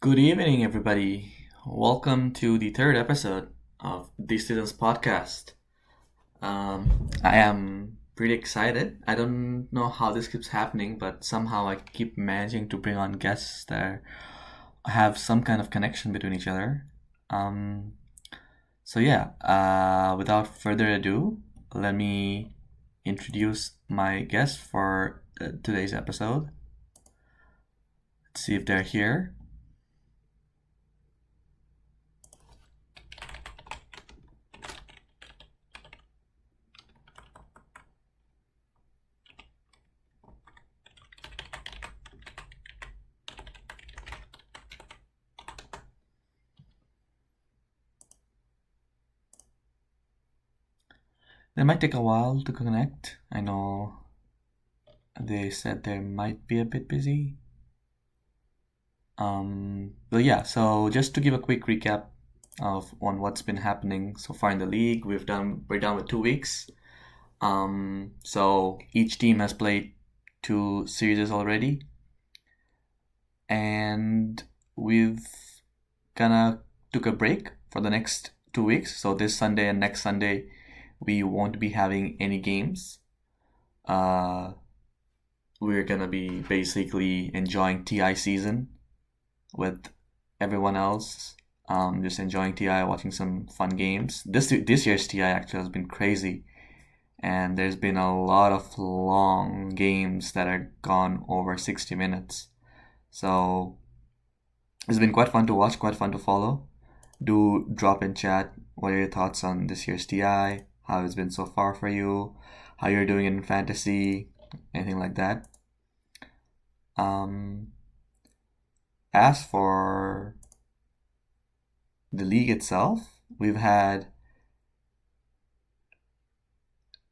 Good evening, everybody. Welcome to the third episode of the Students Podcast. I am pretty excited. I don't know how this keeps happening, but somehow I keep managing to bring on guests that have some kind of connection between each other. Um, without further ado, let me introduce my guest for today's episode. Let's see if they're here. They might take a while to connect. I know they said they might be a bit busy. So just to give a quick recap of on what's been happening so far in the league, we're done with 2 weeks. So each team has played two series already, and we've kind of took a break for the next 2 weeks. So this Sunday and next Sunday, we won't be having any games. We're gonna be basically enjoying TI season with everyone else. Just enjoying TI, watching some fun games. This year's TI actually has been crazy, and there's been a lot of long games that are gone over 60 minutes. So it's been quite fun to watch, quite fun to follow. Do drop in chat what are your thoughts on this year's TI, how it's been so far for you, how you're doing in fantasy, anything like that. As for the league itself, we've had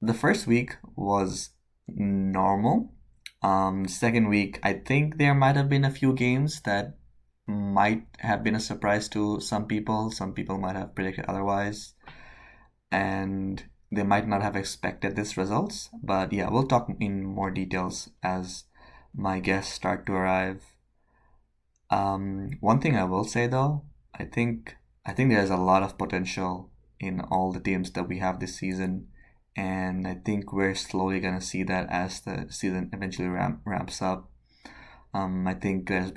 the first week was normal. Second week, I think there might have been a few games that might have been a surprise to some people. Some people might have predicted otherwise, and they might not have expected these results. But yeah, we'll talk in more details as my guests start to arrive. One thing I will say though, I think there's a lot of potential in all the teams that we have this season, and I think we're slowly gonna see that as the season eventually ramps up. I think there's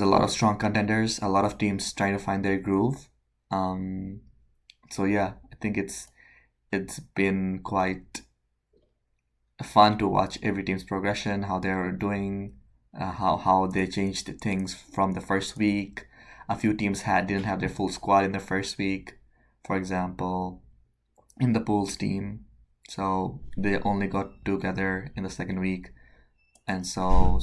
a lot of strong contenders, a lot of teams trying to find their groove. So yeah, I think it's been quite fun to watch every team's progression, how they're doing, how they changed things from the first week. A few teams didn't have their full squad in the first week, for example, in the pools team. So they only got together in the second week, and so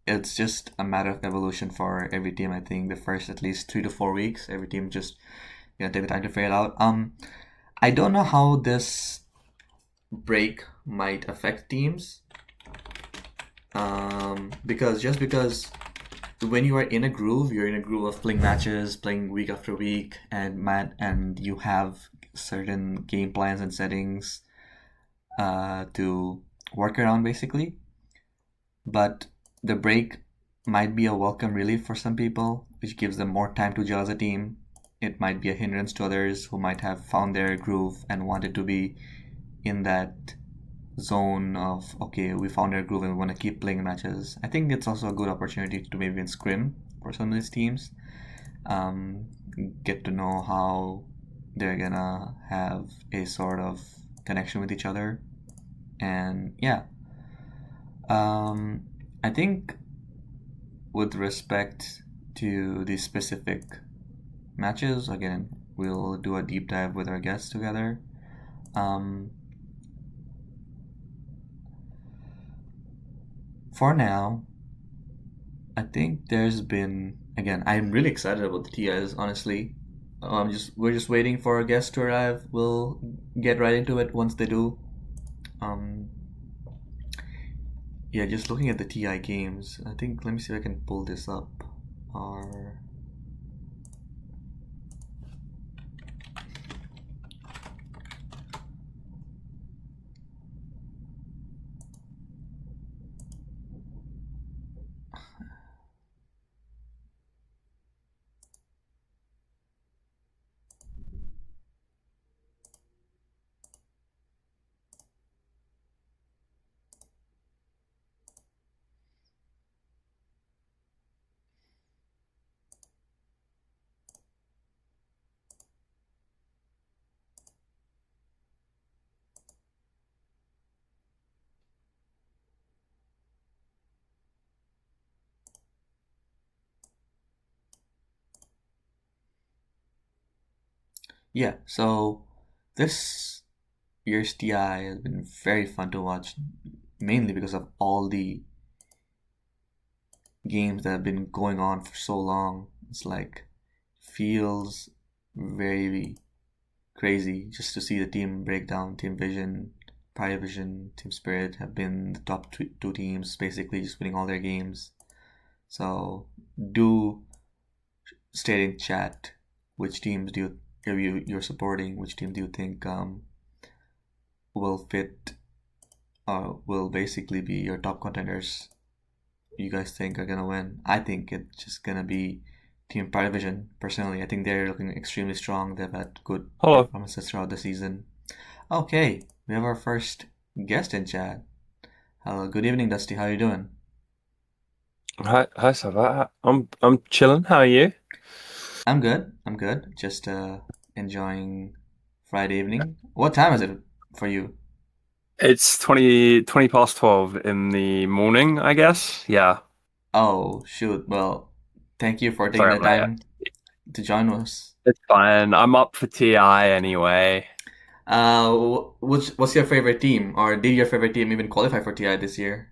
it's just a matter of evolution for every team. I think the first at least 3 to 4 weeks, every team just take the time to figure it out. I don't know how this break might affect teams. Because when you are in a groove, you're in a groove of playing matches, playing week after week, and you have certain game plans and settings to work around basically. But the break might be a welcome relief for some people, which gives them more time to gel as a team. It might be a hindrance to others who might have found their groove and wanted to be in that zone of okay, we found our groove and we want to keep playing matches. I think it's also a good opportunity to maybe scrim for some of these teams. Um, get to know how they're gonna have a sort of connection with each other, and yeah. I think with respect to the specific matches, again, we'll do a deep dive with our guests together. Um, for now, I think there's been again. I'm really excited about the TIs. Honestly, we're just waiting for our guests to arrive. We'll get right into it once they do. Um, yeah, just looking at the TI games. I think let me see if I can pull this up. Or Yeah, so this year's TI has been very fun to watch, mainly because of all the games that have been going on for so long. It's like feels very crazy just to see the team breakdown, Team Vision, Prior Vision, Team Spirit have been the top two teams, basically just winning all their games. So do state in chat which teams do you're supporting, which team do you think will fit will basically be your top contenders you guys think are gonna win. I think it's just gonna be Team Pride Vision. Personally, I think they're looking extremely strong. They've had good Hello. performances throughout the season. Okay, we have our first guest in chat. Hello, good evening, Dusty. How are you doing? Hi, Sava. I'm chilling. How are you? I'm good. I'm good. Just enjoying Friday evening. What time is it for you? It's 20 past 12 in the morning, I guess. Yeah. Oh, shoot. Well, thank you for taking Sorry, the I'm late. time to join us. It's fine. I'm up for TI anyway. What's your favorite team, or did your favorite team even qualify for TI this year?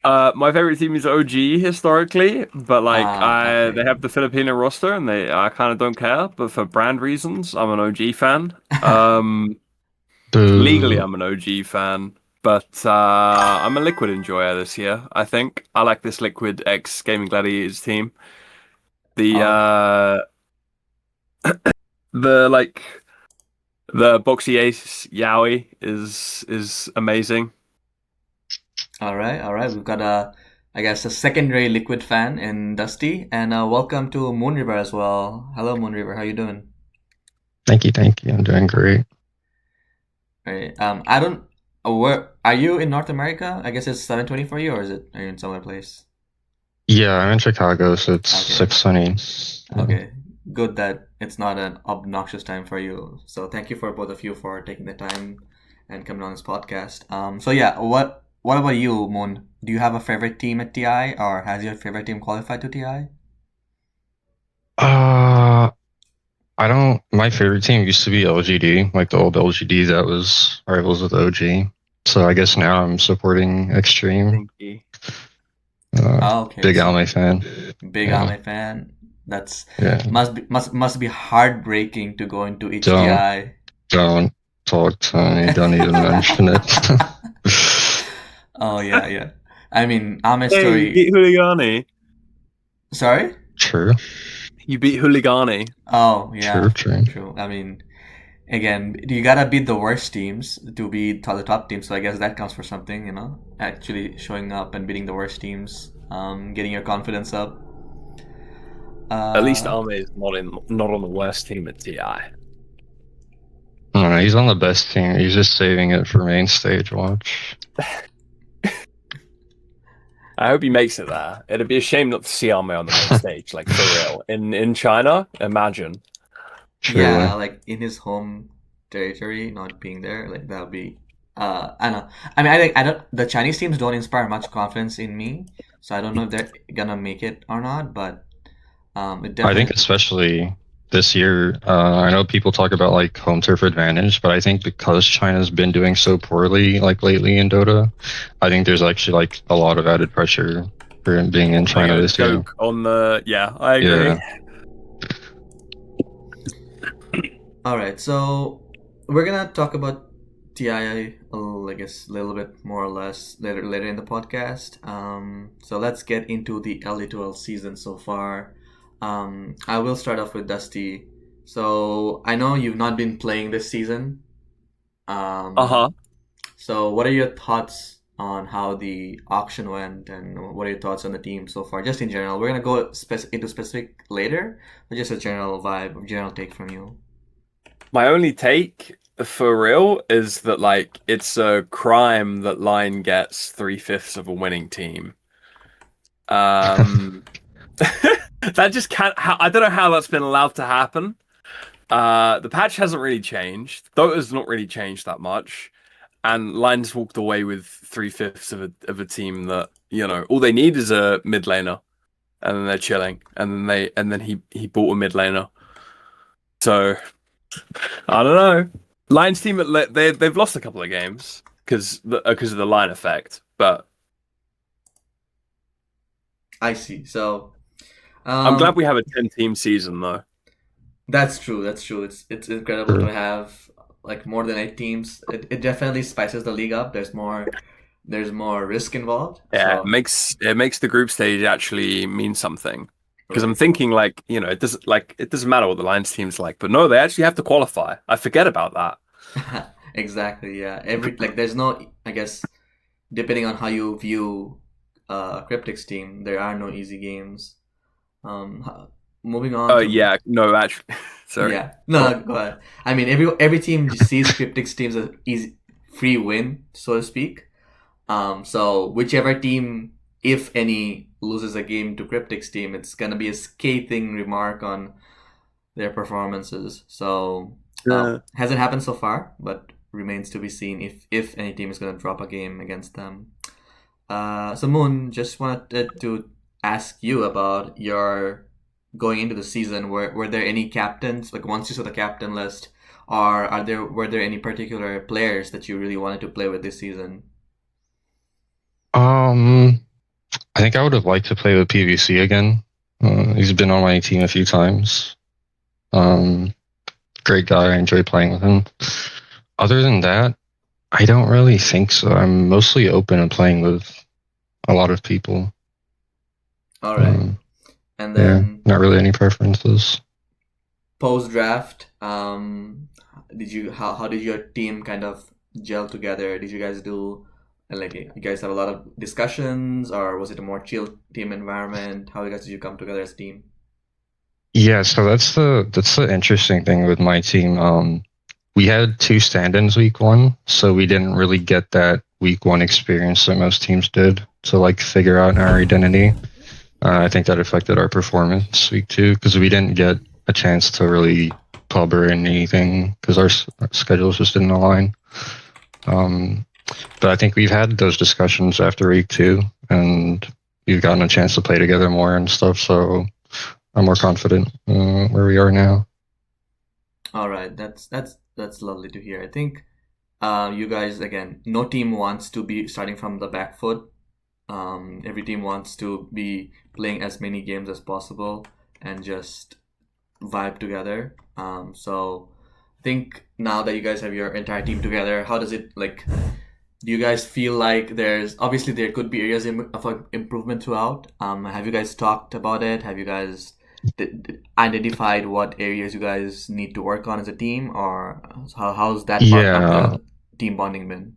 My favorite team is OG historically, but like they Okay. have the Filipino roster and I kind of don't care, but for brand reasons, I'm an OG fan. Um, Legally Boo. I'm an OG fan, but I'm a Liquid enjoyer this year, I think. I like this Liquid X Gaming Gladiators team. The Oh, the like the boxy ace Yowie is amazing. all right. We've got I guess, a secondary Liquid fan in Dusty, and welcome to Moon River as well. Hello, Moon River. How you doing? Thank you, thank you. I'm doing great. All right. I don't. Where are you in North America? I guess it's 7:20 for you, or is it? Are you in some other place? Yeah, I'm in Chicago, so it's Okay. 6:20. Yeah. Okay. Good that it's not an obnoxious time for you. So thank you for both of you for taking the time and coming on this podcast. So yeah, what about you, Moon? Do you have a favorite team at TI, or has your favorite team qualified to TI? Uh, I don't. My favorite team used to be LGD, like the old LGD that was rivals with OG. So I guess now I'm supporting Extreme. Thank you. Okay, Big so Almy fan. big Yeah, anime fan. That's yeah. must be heartbreaking to go into Don't HTI. don't talk to me. Don't even mention it. Oh yeah, yeah. I mean, Ame's Hey, you story. beat Huligani. Sorry? True, You beat Huligani. Oh yeah, true, true. true. I mean, again, you gotta beat the worst teams to be the top team. So I guess that counts for something, you know. Actually showing up and beating the worst teams, getting your confidence up. At least Uh, Arme is not on the worst team at TI. I don't know, he's on the best team. He's just saving it for main stage watch. I hope he makes it there. It'd be a shame not to see Arme on the main stage, like for real. In China, imagine. Truly. yeah, like in his home territory, not being there, like that would be. I don't know. I mean, I don't. The Chinese teams don't inspire much confidence in me, so I don't know if they're gonna make it or not. But it I think definitely. especially this year, I know people talk about like home turf advantage, but I think because China's been doing so poorly like lately in Dota, I think there's actually like a lot of added pressure for him being in Like China a this year. joke on the yeah, I agree. Yeah. All right, so we're gonna talk about TI, I guess, a little bit more or less later in the podcast. So let's get into the LD2L season so far. I will start off with Dusty. So I know you've not been playing this season. Um, Uh-huh. so what are your thoughts on how the auction went, and what are your thoughts on the team so far? Just in general, we're gonna go into specific later, but just a general vibe, general take from you. My only take for real is that like it's a crime that Line gets 3/5 of a winning team. Um that just can't I don't know how that's been allowed to happen. The patch hasn't really changed. Dota's not really changed that much. And Lions walked away with 3/5 of a team that, you know, all they need is a mid laner and then they're chilling. And then he bought a mid laner. So I don't know. Lions team, they've lost a couple of games because of the line effect, but I see. So, I'm glad um, we have a 10-team season though. that's true. That's true. It's incredible to have like more than 8 teams. It definitely spices the league up. There's more risk involved. Yeah, So it makes the group stage actually mean something. Because I'm right. thinking like, it doesn't matter what the Lions team's like, but no, they actually have to qualify. I forget about that. Exactly. Yeah. There's no, I guess, depending on how you view Cryptic's team, there are no easy games. Moving on Oh to yeah, no, actually, sorry. yeah, no, Go no, go ahead. I mean, every team just sees Cryptic's teams as easy free win, so to speak. So whichever team, if any, loses a game to Cryptic's team, it's gonna be a scathing remark on their performances. So on. hasn't happened so far, but remains to be seen if any team is gonna drop a game against them. So Moon, just wanted to ask you about your going into the season. Were there any captains, like once you saw the captain list, or were there any particular players that you really wanted to play with this season? Um, I think I would have liked to play with PVC again. He's been on my team a few times. Um, Great guy. I enjoy playing with him. Other than that, I don't really think so. I'm mostly open to playing with a lot of people. All right, Um, and yeah, then not really any preferences. post draft, did you how did your team kind of gel together? Did you guys do like you guys have a lot of discussions, or was it a more chill team environment? How did you come together as a team? Yeah, so that's the interesting thing with my team. We had 2 stand-ins week 1, so we didn't really get that week 1 experience that most teams did to like figure out our identity. I think that affected our performance week 2 because we didn't get a chance to really pub or anything because our schedules just didn't align. Um, but I think we've had those discussions after week 2, and we've gotten a chance to play together more and stuff. So I'm more confident where we are now. All right, that's lovely to hear. I think you guys again, no team wants to be starting from the back foot. Every team wants to be playing as many games as possible and just vibe together. So I think now that you guys have your entire team together, how does it like? Do you guys feel like there could be areas of improvement throughout? Have you guys talked about it? Have you guys identified what areas you guys need to work on as a team, or how's that part of Yeah, the team bonding been?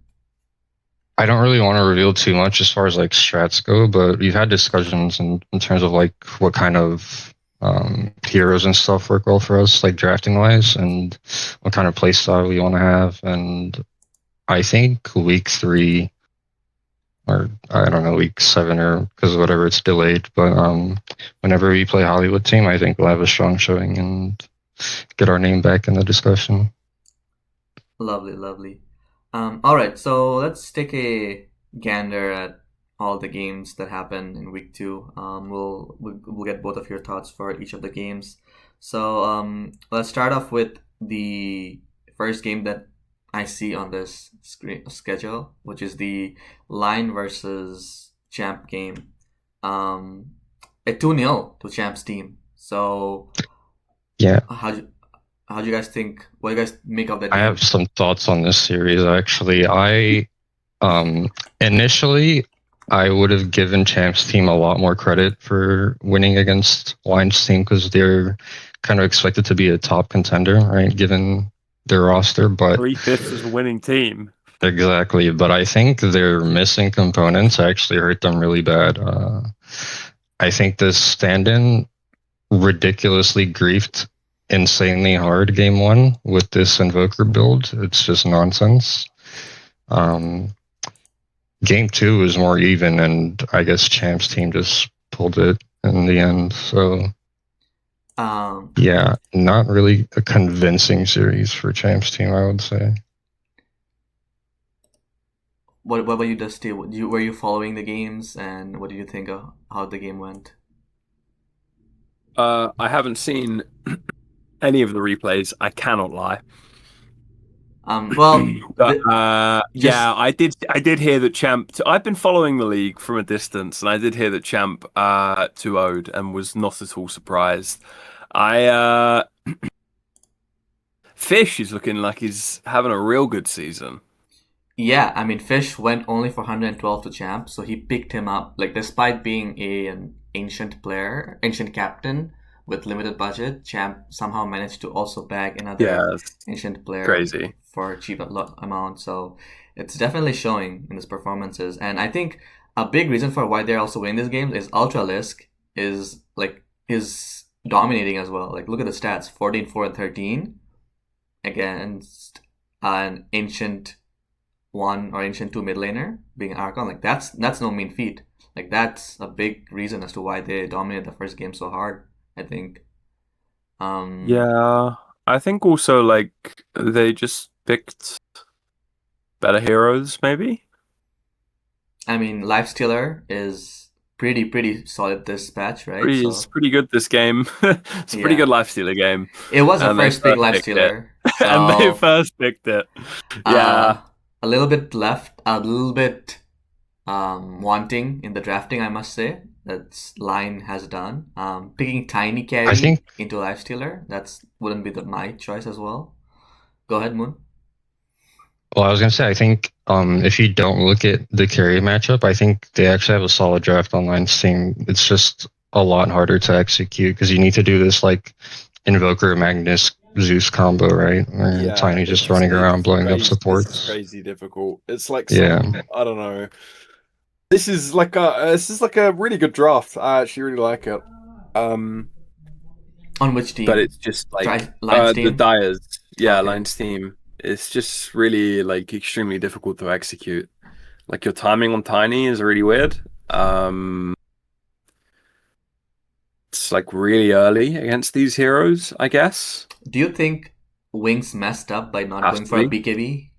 I don't really want to reveal too much as far as like strats go, but we've had discussions in terms of like what kind of heroes and stuff work well for us, like drafting wise, and what kind of play style we want to have. And I think week 3, or I don't know, week 7, or because whatever it's delayed, but whenever we play Hollywood team, I think we'll have a strong showing and get our name back in the discussion. Lovely, lovely. All right, so let's take a gander at all the games that happened in week 2. We'll get both of your thoughts for each of the games. So let's start off with the first game that I see on this schedule, which is the Line versus Champ game. Um, a 2-0 to Champ's team. So Yeah, how how do you guys think? What do you guys make of that I have game? some thoughts on this series actually. Um, Initially, I would have given Champ's team a lot more credit for winning against Lions team because they're kind of expected to be a top contender, right? Given their roster, but 3/5 is a winning team. exactly. But I think their missing components actually hurt them really bad. I think this stand-in ridiculously griefed insanely hard game 1 with this Invoker build. It's just nonsense. Um, Game 2 was more even, and I guess Champ's team just pulled it in the end. So Um, yeah, not really a convincing series for Champ's team, I would say. what about you, Dusty? Were you following the games, and what did you think of how the game went? I haven't seen any of the replays. I cannot lie. Well, But just yeah, I did hear that Champ. I've been following the league from a distance, and I did hear that Champ 2-0'd and was not at all surprised. I Fish is looking like he's having a real good season. yeah, I mean, Fish went only for 112 to champ, so he picked him up. Like, despite being an ancient player, ancient captain with limited budget, Champ somehow managed to also bag Yeah, another it's ancient player crazy. for a cheap amount. So it's definitely showing in his performances. And I think a big reason for why they're also winning this game is Ultralisk is dominating as well. Like, look at the stats: 14, 4, and 13 against an ancient one or ancient two mid laner being Archon. Like, that's no mean feat. Like, that's a big reason as to why they dominated the first game so hard, I think. Yeah, I think also like they just picked better heroes, maybe. I mean, Lifestealer is pretty solid this patch, right? It's So pretty good this game. It's a pretty yeah, good Lifestealer game, it was a and they first pick first picked it. Lifestealer. And they So first picked it. uh, Yeah, a little bit left, a little bit wanting in the drafting, I must say. That's Line has done. Picking Tiny I Carry think into Lifestealer, that's wouldn't be my choice as well. Go ahead, Moon. Well, I was gonna say, I think if you don't look at the carry matchup, I think they actually have a solid draft online team. It's just a lot harder to execute because you need to do this like Invoker Magnus Zeus combo, right? Where yeah. Tiny just running around blowing up It's supports. crazy difficult. It's like Yeah. I don't know. This is like a really good draft. I actually really like it. Um, On which but team? it's just like Line's the team? Dyers, yeah, Okay. Line's team. It's just really like extremely difficult to execute. Like your timing on Tiny is really weird. Um, it's like really early against these heroes, I guess. Do you think Wings messed up by not Has going to for a be. BKB?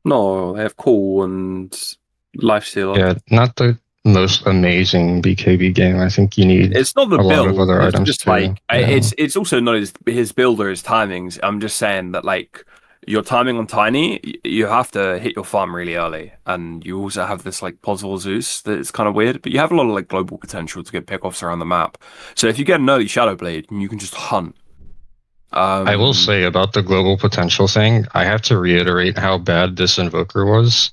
No, they have Cool and Lifestealer. Yeah, not the most amazing BKB game. I think you need It's not the a lot of build. other It's items just too. like Yeah. it's also not his build or his timings. I'm just saying that like your timing on Tiny, you have to hit your farm really early, and you also have this like possible Zeus that is kind of weird. But you have a lot of like global potential to get pickoffs around the map. So if you get an early Shadow Blade, you can just hunt. I will Um, say about the global potential thing, I have to reiterate how bad this Invoker was.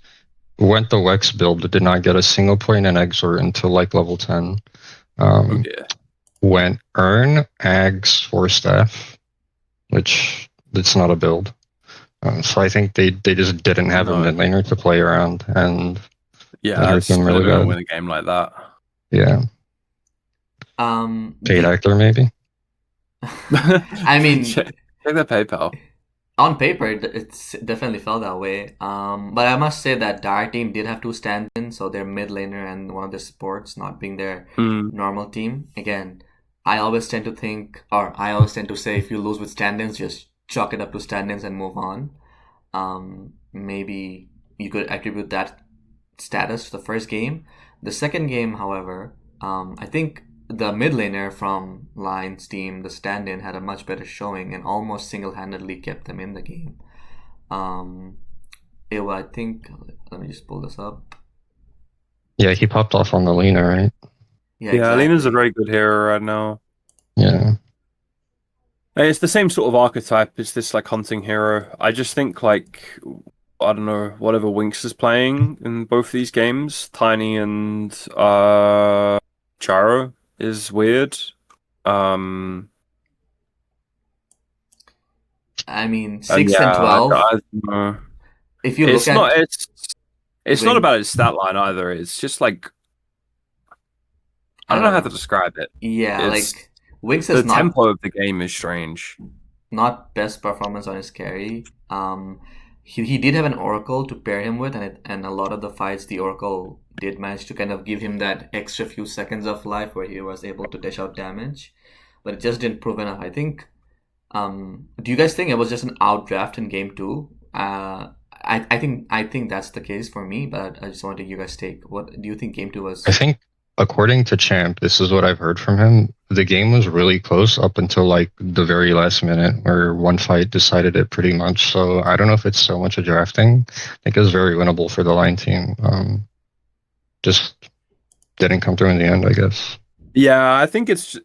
Went the Wex build, but did not get a single point in Exort until like level 10. oh Um, dear. went Earn, Ags, Force Staff, which it's not a build. So I think they just didn't have a No. mid laner to play around, and Yeah, that hurt that's them never really gonna bad. win a game like that. Yeah, paid The actor maybe. I mean, Check their PayPal. on paper, it's definitely felt that way. But I must say that our team did have two stand-ins, so their mid laner and one of the supports not being their Mm, normal team. Again, I always tend to think, or I always tend to say, if you lose with stand-ins, just chalk it up to stand-ins and move on. Maybe you could attribute that status to the first game. The second game, however, I think the mid laner from Lions team, the stand-in, had a much better showing and almost single-handedly kept them in the game. Um, I think, let me just pull this up. Yeah, he popped off on the laner, right? Yeah, yeah, Alina's a exactly. very good hero right now. Yeah. And it's the same sort of archetype as this like hunting hero. I just think like I don't know, whatever Winx is playing in both these games, Tiny and Charo is weird. Um I mean, and 6 yeah, and 12. I don't know. If you look It's not at it's not Wing, about his stat line either. It's just like I I don't know don't how to know. describe it. Yeah, It's like Wings the is tempo of the game is strange. not best performance on his carry. He did have an Oracle to pair him with, and a lot of the fights, the Oracle did manage to kind of give him that extra few seconds of life where he was able to dish out damage, but it just didn't prove enough. I think. Do you guys think it was just an outdraft in game two? I think that's the case for me, but I just wanted you guys take. What do you think game two I was? think according to Champ, this is what I've heard from him. The game was really close up until like the very last minute, where one fight decided it pretty much. So I don't know if it's so much a drafting. I think it was very winnable for the line team. Just didn't come through in the end, I guess. Yeah, I think it's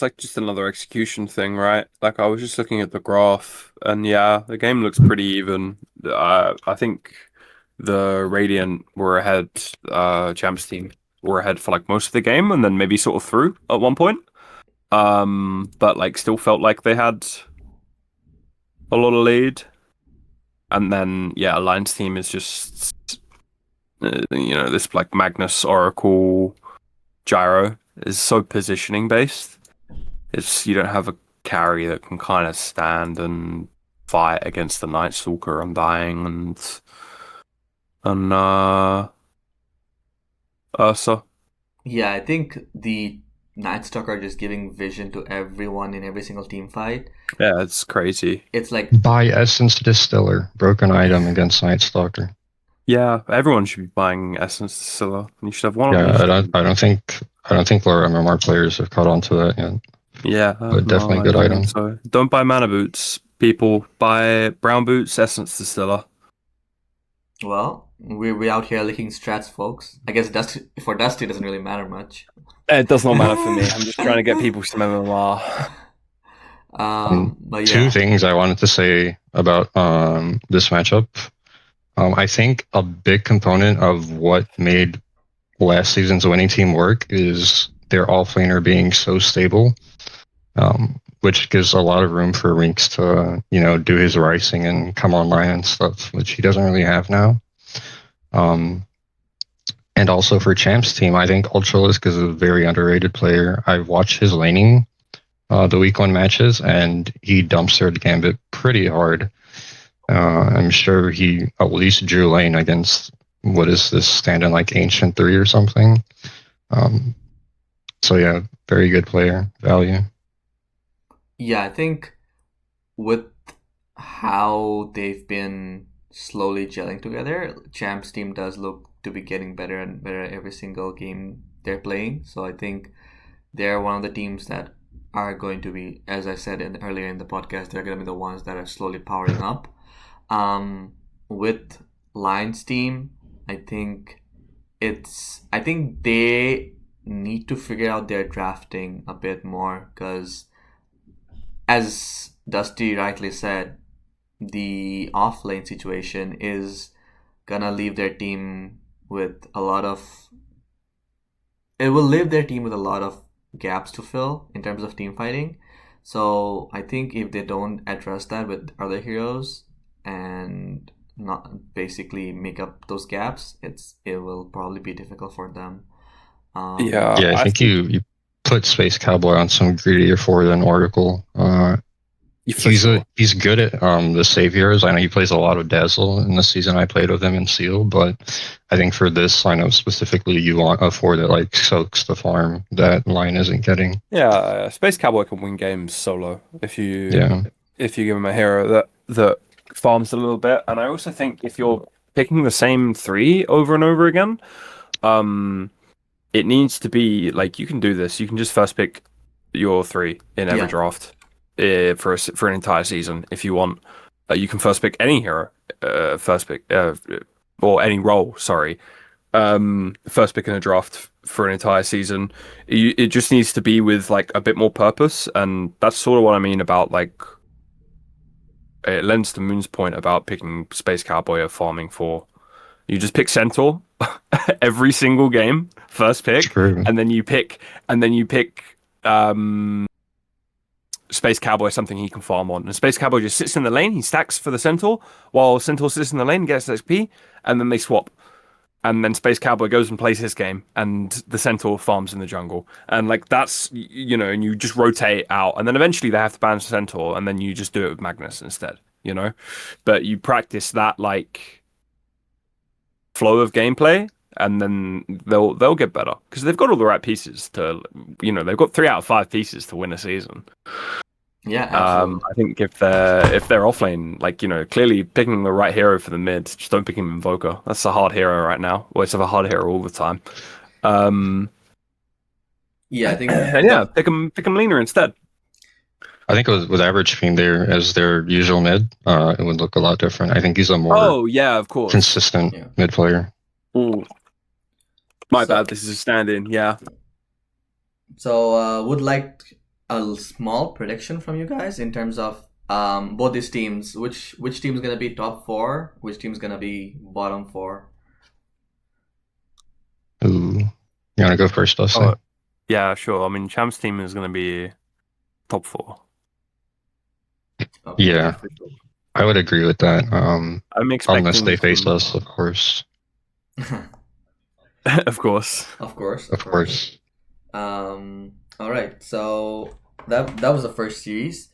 like just another execution thing, right? Like I was just looking at the graph, and yeah, the game looks pretty even. I think the Radiant were ahead, Champs team were ahead for like most of the game, and then maybe sort of through at one point. But like still felt like they had a lot of lead, and then yeah, Alliance team is just this like Magnus Oracle Gyro is so positioning based. It's you don't have a carry that can kind of stand and fight against the Night Stalker Undying and Ursa. Yeah, I think the Night Stalker are just giving vision to everyone in every single team fight. Yeah, it's crazy. It's like Buy Essence Distiller, broken item against Night Stalker. Yeah, everyone should be buying Essence Distiller. You should have one Yeah, of them. I don't think lower MMR players have caught on to that yet. Yeah, But definitely I good don't item. think so don't buy mana boots, people. Buy brown boots, Essence Distiller. well, we're out here licking strats, folks. I guess for Dusty it doesn't really matter much. It does not matter for me. I'm just trying to get people some MMR. But yeah. Two things I wanted to say about this matchup. I think a big component of what made last season's winning team work is their offlaner being so stable, which gives a lot of room for Rinks to, do his ricing and come online and stuff, which he doesn't really have now. And also for Champ's team, I think Ultralisk is a very underrated player. I've watched his laning the week 1 matches, and he dumpstered Gambit pretty hard. I'm sure he at least drew lane against, what is this, standing like Ancient 3 or something. So yeah, very good player, value. Yeah, I think with how they've been slowly gelling together, Champs team does look to be getting better and better every single game they're playing. So I think they're one of the teams that are going to be, as I said earlier in the podcast, they're going to be the ones that are slowly powering up. With Lions team, I think they need to figure out their drafting a bit more, because as Dusty rightly said, the offlane situation is gonna leave their team with a lot of gaps to fill in terms of team fighting. So I think if they don't address that with other heroes and not basically make up those gaps, it will probably be difficult for them. Yeah, I think you put Space Cowboy on some greedier for than Oracle. He's good at the saviors. I know he plays a lot of Dazzle in the season I played with him in Seal, but I think for this, I know specifically you want a 4 that like soaks the farm that line isn't getting. Yeah, Space Cowboy can win games solo if you give him a hero that farms a little bit. And I also think if you're picking the same 3 over and over again, it needs to be like, you can do this. You can just first pick your 3 in every draft for an entire season if you want. You can first pick any hero, first pick or any role. Sorry, first pick in a draft for an entire season. It just needs to be with like a bit more purpose, and that's sort of what I mean about like. It lends to Moon's point about picking Space Cowboy or farming for. You just pick Centaur every single game, first pick, and then you pick Space Cowboy, something he can farm on. And Space Cowboy just sits in the lane, he stacks for the Centaur, while Centaur sits in the lane, gets XP, and then they swap. And then Space Cowboy goes and plays his game, and the Centaur farms in the jungle. And like that's, and you just rotate out. And then eventually they have to ban Centaur, and then you just do it with Magnus instead, But you practice that like flow of gameplay, and then they'll get better because they've got all the right pieces to, they've got 3 out of 5 pieces to win a season. Yeah, absolutely. I think if they're offlane, like clearly picking the right hero for the mid, just don't pick him Invoker. That's a hard hero right now. Well, it's a hard hero all the time. Yeah, I think. And yeah, pick them leaner instead. I think with average being there as their usual mid, it would look a lot different. I think he's a more Oh yeah, of course. consistent mid player. Ooh. My bad. This is a stand-in. Yeah. So would like a small prediction from you guys in terms of both these teams. Which team's gonna be top 4? Which team's gonna be bottom 4? Ooh, you wanna go first, Dustin? Oh, yeah, sure. I mean, Champ's team is going to be top 4. Okay. Yeah, I would agree with that. I'm expecting unless they face some- us, of course. Of course. Of course. Of course. All right. So that was the first series.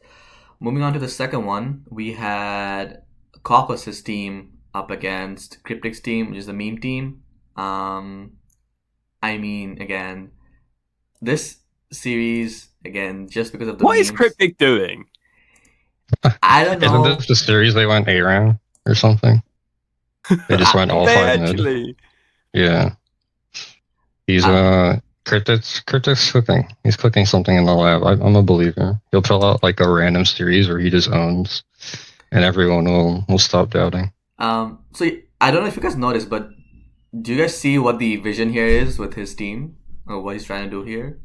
Moving on to the second one, we had Copus's team up against Cryptic's team, which is the meme team. I mean, again, this series, again, just because of the What is memes, Cryptic doing? I don't Isn't know. this the series they went A-round or something? They just went all They 5 mid. actually. Yeah. He's Cryptic's cooking. He's cooking something in the lab. I'm a believer. He'll pull out like a random series where he just owns, and everyone will stop doubting. So I don't know if you guys noticed, but do you guys see what the vision here is with his team, or what he's trying to do here?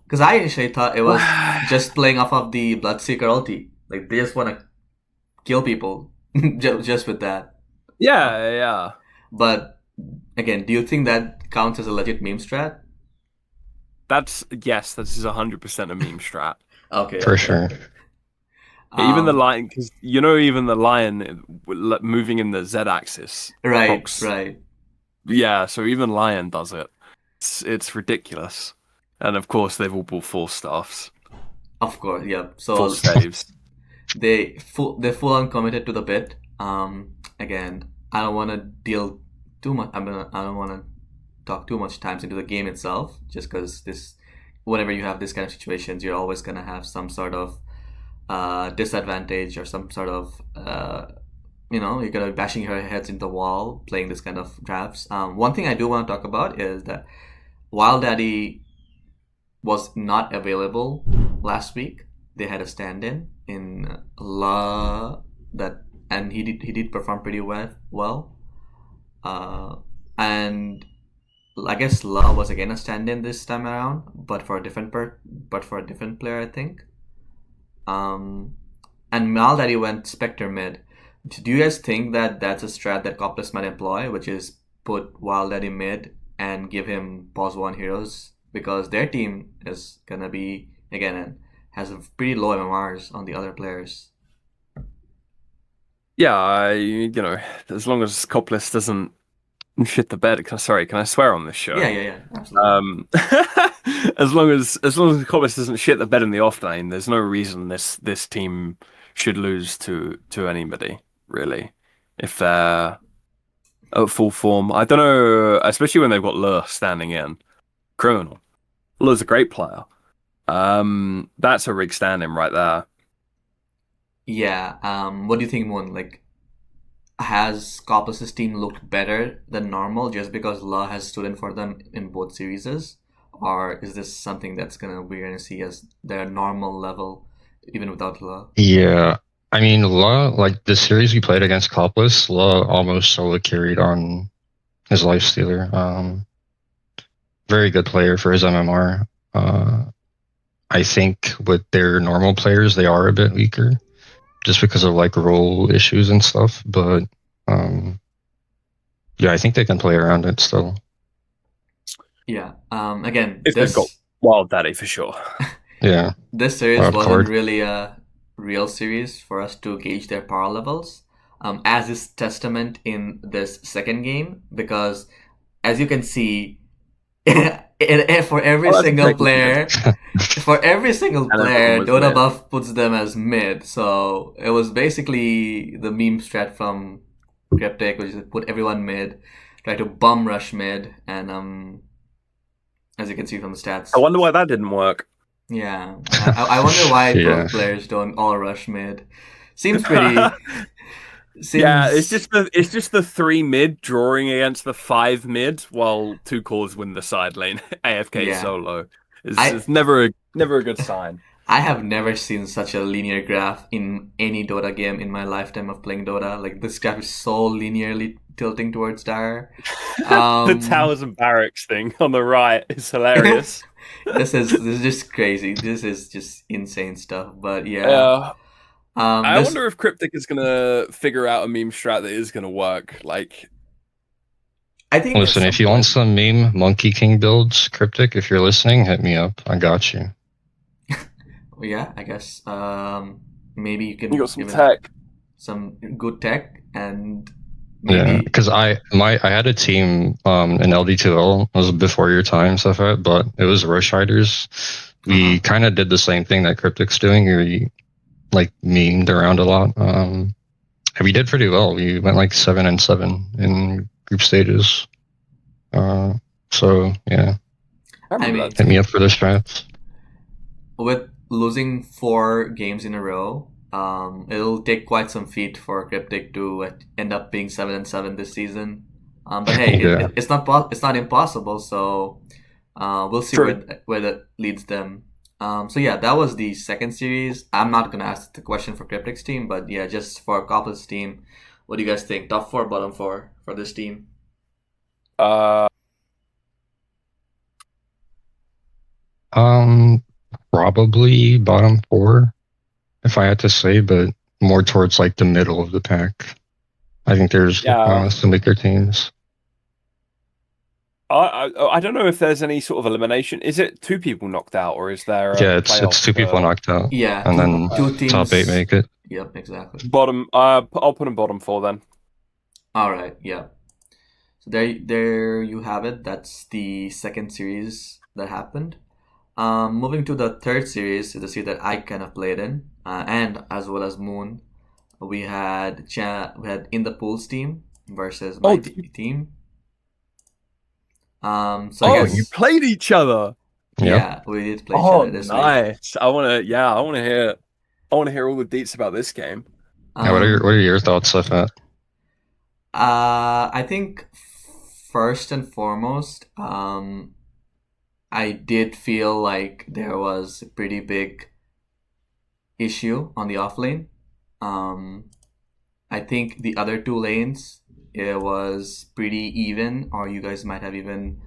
Because I initially thought it was just playing off of the Bloodseeker ulti. Like, they just want to kill people just with that. Yeah. But, again, do you think that counts as a legit meme strat? Yes, this is 100% a meme strat. Okay. For sure. Even the lion, because even the lion moving in the Z-axis. Right, procs. right. Yeah, so even lion does it. It's ridiculous. And of course, they've all bought 4 staffs. Of course, yeah. So 4 saves. they're full on committed to the bit. Again, I don't want to deal too much. I don't want to talk too much times into the game itself, just because whenever you have this kind of situations, you're always gonna have some sort of disadvantage or some sort of you're gonna be bashing your heads into the wall playing this kind of drafts. One thing I do want to talk about is that while Daddy was not available last week, they had a stand-in in La and he did perform pretty well. And I guess La was again a stand-in this time around, but for a different player, I think. And Mal Daddy went Spectre mid. Do you guys think that that's a strat that Copless might employ, which is put Wild Daddy mid and give him pause 1 heroes? Because their team is gonna be, again, has a pretty low MMRs on the other players. Yeah, as long as Copless doesn't shit the bed. Sorry, can I swear on this show? Yeah, absolutely. As long as Copless doesn't shit the bed in the offlane, there's no reason this team should lose to anybody, really. If they're at full form. I don't know, especially when they've got Lur standing in. Criminal. Lur's a great player. That's a rig stand-in right there. Yeah. What do you think, Moon? Like, has Copless's team looked better than normal just because La has stood in for them in both series? Or is this something we're gonna see as their normal level even without La? Yeah. I mean, La, like the series we played against Copless, La almost solo carried on his Lifestealer. Very good player for his MMR. I think with their normal players, they are a bit weaker just because of like role issues and stuff. But yeah, I think they can play around it still. Yeah. Again, If they've got Wild Daddy for sure. Yeah. This series Wild wasn't card. really a real series for us to gauge their power levels, as is testament in this second game, because as you can see, for every single player, Dota buff puts them as mid. So it was basically the meme strat from Cryptic, which is put everyone mid, try to bum rush mid, and as you can see from the stats. I wonder why that didn't work. Yeah, I wonder why Yeah. pro players don't all rush mid. Seems pretty Yeah, Since it's just the 3 mid drawing against the 5 mid while 2 cores win the side lane AFK yeah, solo. I It's never a good sign. I have never seen such a linear graph in any Dota game in my lifetime of playing Dota. Like this graph is so linearly tilting towards dire. The Um, towers and barracks thing on the right is hilarious. this is just crazy. This is just insane stuff. But yeah, Uh, I this wonder if Cryptic is gonna figure out a meme strat that is gonna work, like I think at Listen, some if you want point. some meme Monkey King builds, Cryptic, if you're listening, hit me up. I got you. yeah, I guess maybe you You can got some even tech. some good tech and Yeah, maybe because I had a team in LD2L. It was before your time, stuff like that, but it was Rush Riders. uh-huh. We kind of did the same thing that Cryptic's doing. We like memed around a lot. And we did pretty well. We went like 7-7 in group stages. So yeah, I I remember that mean, hit me team. up for the strats. with losing 4 games in a row, it'll take quite some feat for Cryptic to end up being 7-7 this season. But hey, Yeah. it's not impossible. So we'll see True. where that leads them. So yeah, that was the second series. I'm not gonna ask the question for Cryptic's team, but yeah, just for Couple's team, what do you guys think? Top 4, bottom 4 for this team? Uh, Um, Probably bottom 4, if I had to say, but more towards like the middle of the pack. I think there's yeah. some weaker teams. I don't know if there's any sort of elimination. Is it 2 people knocked out, or is there a Yeah, it's playoff? 2 people knocked out, Yeah, and then Okay. two top 8 teams. make it. Yep, exactly. Bottom. I'll put him bottom 4 then. All right, yeah. So there you have it. That's the second series that happened. Moving to the third series, the series that I kind of played in, and as well as Moon, we had in the pools team versus my Oh, did you, team. So I oh, you guess played each other. Yep. yeah, we did play each Oh, other this week. nice. I wanna hear. I want to hear all the deets about this game. Yeah, Um, what are your thoughts of that? I think first and foremost, I did feel like there was a pretty big issue on the off lane. Um, I think the other 2 lanes, it was pretty even, or you guys might have even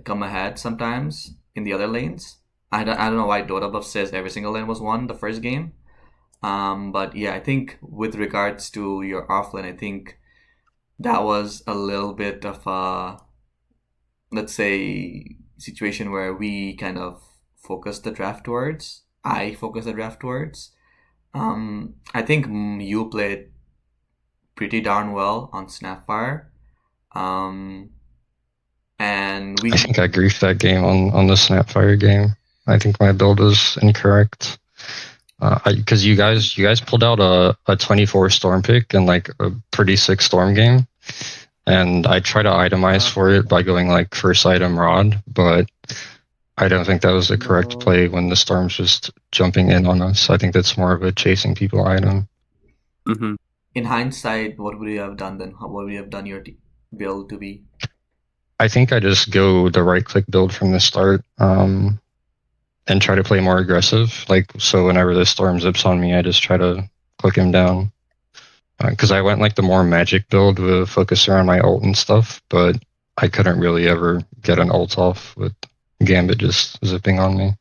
come ahead sometimes in the other lanes. I don't know why Dota Buff says every single lane was won the first game. But yeah, I think with regards to your offlane, I think that was a little bit of a, let's say, situation where we kind of focused the draft towards. I focused the draft towards. I think you played pretty darn well on Snapfire. Um, and I we, think I griefed that game on the Snapfire game. I think my build was incorrect. Because you guys pulled out a 24 storm pick and like a pretty sick storm game, and I try to itemize for it by going like first item rod, but I don't think that was the correct play when the storm's just jumping in on us. I think that's more of a chasing people item. Mm-hmm. in hindsight, what would you have done then? What would you have done your build to be? I think I just go the right click build from the start, and try to play more aggressive. Like, so whenever the storm zips on me, I just try to click him down. Because I went like the more magic build with focus around my ult and stuff, but I couldn't really ever get an ult off with Gambit just zipping on me.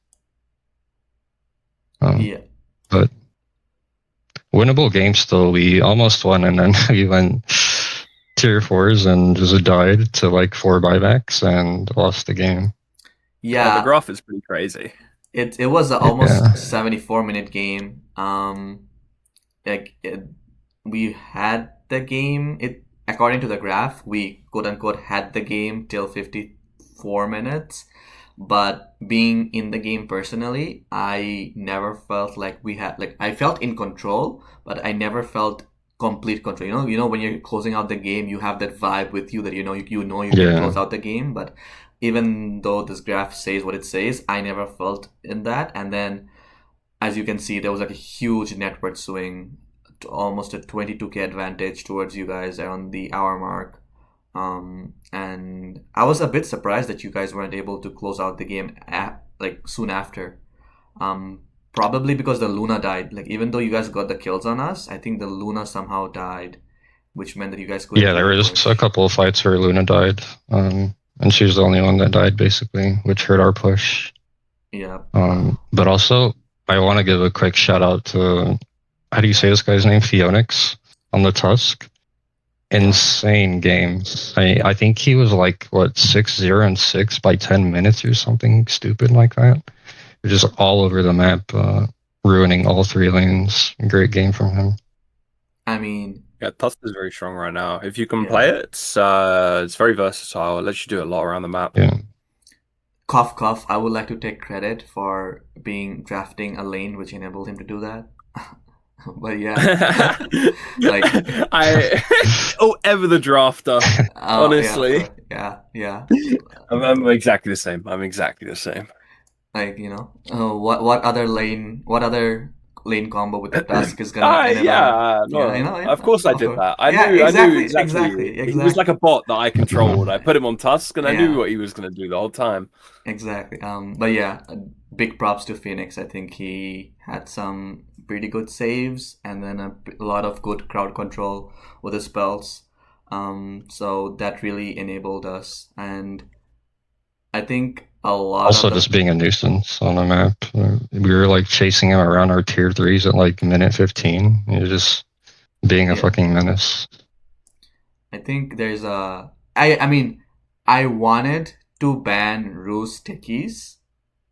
Yeah. But winnable game still. We almost won, and then we went tier 4s and just died to like 4 buybacks and lost the game. Yeah. The graph is pretty crazy. It was an almost 74-minute game. We had the game. It according to the graph, we quote unquote had the game till 54 minutes. But being in the game personally, I never felt like we had like I felt in control, but I never felt complete control. You know when you're closing out the game, you have that vibe with you that you know you can close out the game, but even though this graph says what it says, I never felt in that. And then, as you can see, there was like a huge network swing almost a 22k advantage towards you guys around the hour mark. And I was a bit surprised that you guys weren't able to close out the game like soon after. Probably because the Luna died. Like even though you guys got the kills on us, I think the Luna somehow died, which meant that you guys couldn't. Yeah, there really was push. a couple of fights where Luna died, and she was the only one that died basically, which hurt our push. Yeah. But also, I want to give a quick shout out to, how do you say this guy's name? Phoenix on the Tusk. Insane games. I think he was like, what, 6-0 and 6 by 10 minutes or something stupid like that. Just all over the map, ruining all 3 lanes. Great game from him. I mean, Yeah, Tusk is very strong right now. If you can Yeah. play it, it's very versatile. It lets you do a lot around the map. Yeah. cough cough, I would like to take credit for drafting a lane which enabled him to do that. But yeah, like ever the drafter. Honestly. yeah. I'm exactly the same. I'm exactly the same. Like what other lane combo with the Tusk is gonna enable? Yeah, of course I did course. that. I knew exactly. He was like a bot that I controlled. I put him on Tusk, and I knew what he was going to do the whole time. Exactly. But yeah, big props to Phoenix. I think he had some pretty good saves, and then a lot of good crowd control with his spells. So that really enabled us, and I think a lot. Also, just being a nuisance on the map. We were like chasing him around our tier 3s at like minute 15. He was just being a fucking menace. I think there's I mean, I wanted to ban Roost Tickies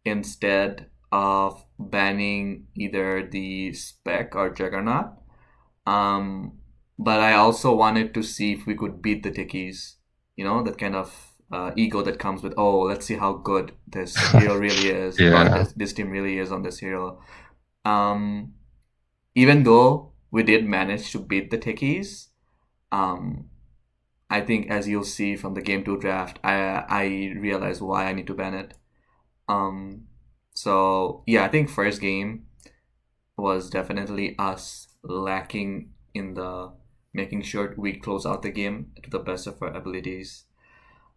instead of banning either the Spec or Juggernaut. But I also wanted to see if we could beat the Tickies. You know, that kind of ego that comes with, oh, let's see how good this hero really is, or this team really is on this hero. Even though we did manage to beat the Tickies, I think as you'll see from the Game 2 draft, I realized why I need to ban it. So yeah, I think first game was definitely us lacking in the making sure we close out the game to the best of our abilities.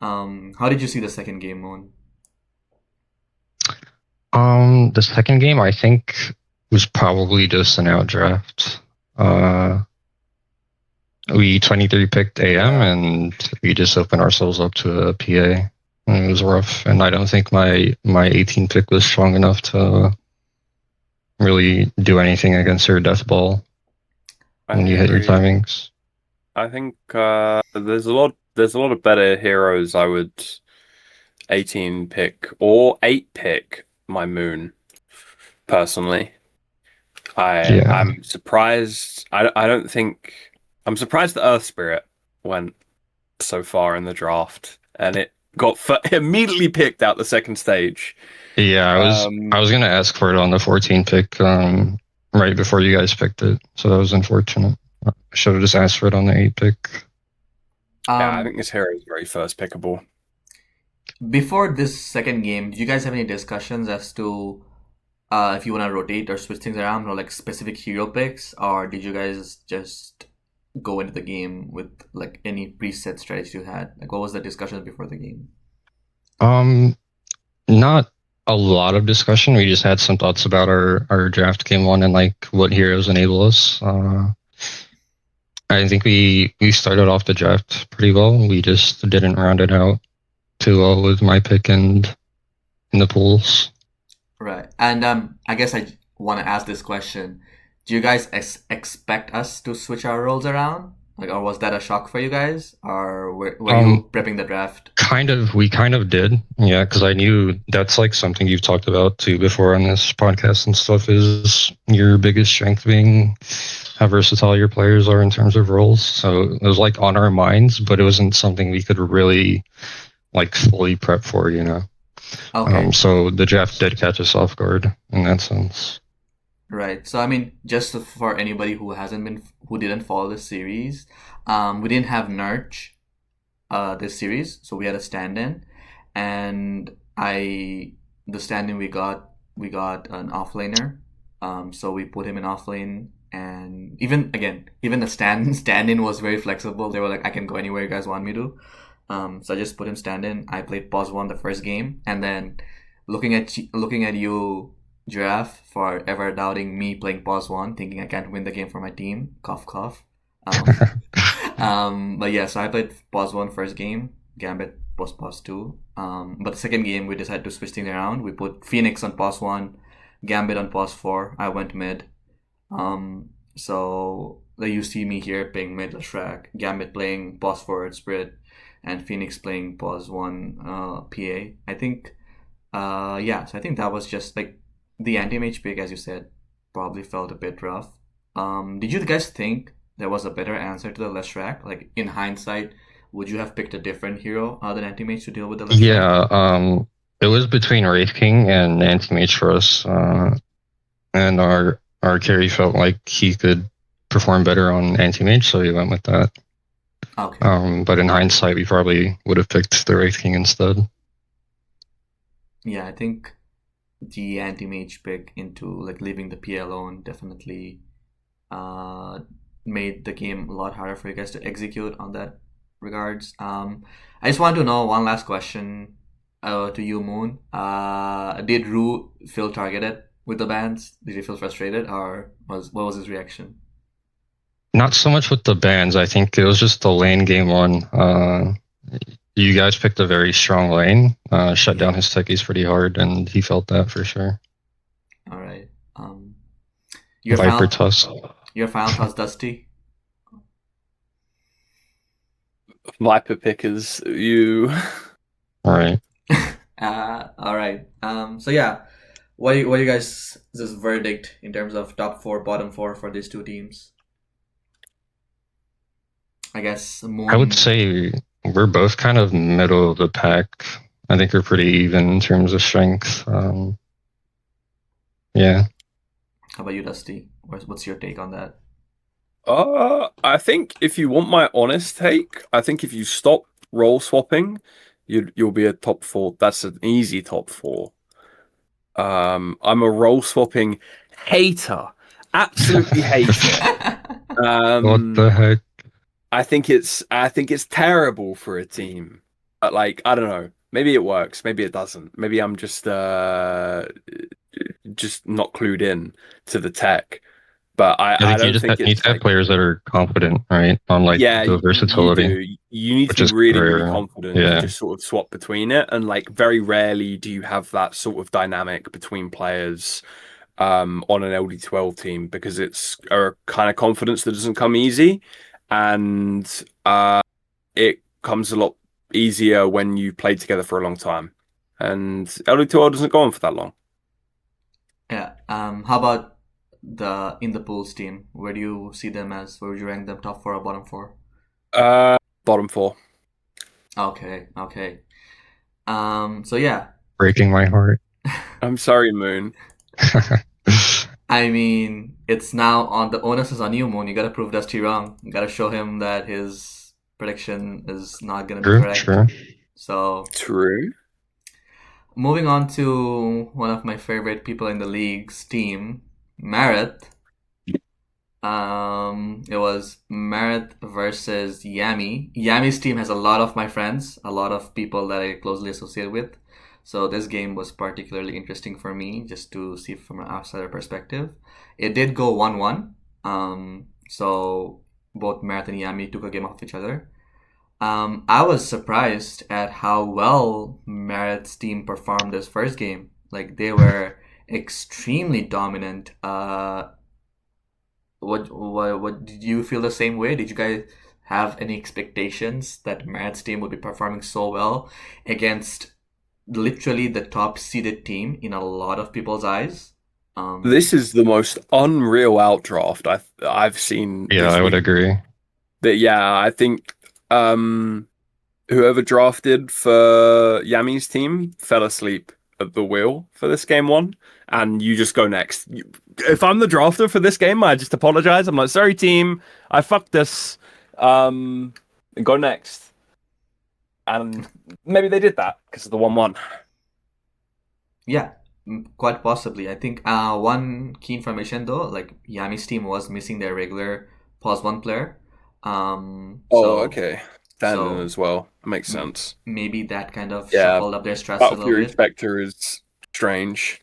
How did you see the second game, Moon? The second game, I think, was probably just an outdraft. We 23 picked AM, and we just opened ourselves up to a PA. And it was rough, and I don't think my 18 pick was strong enough to really do anything against her death ball when you hit your timings. I think there's a lot of better heroes I would 18 pick or 8 pick my Moon personally. I'm surprised. I'm surprised the Earth Spirit went so far in the draft, and it got immediately picked out the second stage. Yeah, I was gonna ask for it on the 14 pick right before you guys picked it, so that was unfortunate. I should have just asked for it on the 8 pick. Yeah, I think this hero is very first pickable. Before this second game, did you guys have any discussions as to if you want to rotate or switch things around, or like specific hero picks, or did you guys just go into the game with like any preset strategy you had? Like, what was the discussion before the game? Not a lot of discussion. We just had some thoughts about our draft game 1 and like what heroes enable us. I think we started off the draft pretty well. We just didn't round it out too well with my pick and in the pools. Right. And I guess I want to ask this question. Do you guys expect us to switch our roles around? Like, or was that a shock for you guys? Or were you prepping the draft? We kind of did. Yeah, because I knew that's like something you've talked about too before on this podcast and stuff, is your biggest strength being how versatile your players are in terms of roles. So it was like on our minds, but it wasn't something we could really like fully prep for, you know? Okay. So the draft did catch us off guard in that sense. Right. So I mean, just for anybody who didn't follow this series, we didn't have Nurch this series, so we had a stand-in, and the stand-in we got an offlaner, so we put him in offlane, and even the stand-in was very flexible. They were like, I can go anywhere you guys want me to. So I just put him stand-in. I played pause 1 the first game, and then looking at you, Giraffe, for ever doubting me playing pause 1, thinking I can't win the game for my team. Cough, cough. But yeah, so I played pause 1 first game. Gambit was pause 2. But the second game we decided to switch things around. We put Phoenix on pause 1, Gambit on pause 4. I went mid. So you see me here playing mid Shrek, Gambit playing pause forward Spirit, and Phoenix playing pause 1 PA. I think yeah, so I think that was just like the anti-mage pick, as you said, probably felt a bit rough. Did you guys think there was a better answer to the Leshrac? Like in hindsight, would you have picked a different hero than anti-mage to deal with the Leshrac? Yeah, it was between Wraith King and anti-mage for us, and our carry felt like he could perform better on anti-mage, so we went with that. Okay. But in hindsight, we probably would have picked the Wraith King instead. Yeah, I think the anti-mage pick into like leaving the PA alone definitely made the game a lot harder for you guys to execute on that regards. I just want to know one last question to you, Moon. Did Rue feel targeted with the bans? Did he feel frustrated, or what was his reaction? Not so much with the bans. I think it was just the lane game one. You guys picked a very strong lane, shut down his techies pretty hard, and he felt that for sure. All right. Viper Tusk. Your final thoughts, Dusty? Viper pickers, you. All right. All right. So yeah, what do you guys this verdict in terms of top 4, bottom 4 for these two teams? I guess Moon... I would say we're both kind of middle of the pack. I think we're pretty even in terms of strength. Yeah. How about you, Dusty? What's your take on that? I think if you want my honest take, I think if you stop role swapping, you'll be a top 4. That's an easy top 4. I'm a role swapping hater, absolutely hater. What the heck? I think it's terrible for a team. But like, I don't know. Maybe it works. Maybe it doesn't. Maybe I'm just not clued in to the tech. But I think don't you just think need to have players that are confident, right? On like the versatility. You do. You need to be really, really confident Yeah. to just sort of swap between it. And like very rarely do you have that sort of dynamic between players on an LD2L team, because it's a kind of confidence that doesn't come easy. And it comes a lot easier when you play together for a long time. And LD2L doesn't go on for that long. Yeah. How about in the pools team? Where do you see them as? Where would you rank them, top 4 or bottom 4? Bottom 4. Okay. So yeah. Breaking my heart. I'm sorry, Moon. I mean, it's now on the onus is on you, Moon. You gotta prove Dusty wrong. You gotta show him that his prediction is not gonna be correct. True. So true. Moving on to one of my favorite people in the league's team, Marat. It was Marat versus Yami. Yami's team has a lot of my friends, a lot of people that I closely associate with. So this game was particularly interesting for me, just to see from an outsider perspective. It did go 1-1. So both Marat and Yami took a game off each other. I was surprised at how well Marat's team performed this first game. Like, they were extremely dominant. What did you feel the same way? Did you guys have any expectations that Marat's team would be performing so well against literally the top seeded team in a lot of people's eyes? This is the most unreal outdraft I've seen. Yeah, I would agree. I think whoever drafted for Yami's team fell asleep at the wheel for this game 1, and you just go next. If I'm the drafter for this game, I just apologize. I'm like, sorry team, I fucked this. Go next. And maybe they did that because of the 1-1. Yeah, Quite possibly. I think one key information though, like Yami's team was missing their regular pause one player. Oh, So okay. Standing so as well. Makes m- sense. maybe that kind of Yeah, shuffled up their strats a Battle little Fury bit. Spectre is strange.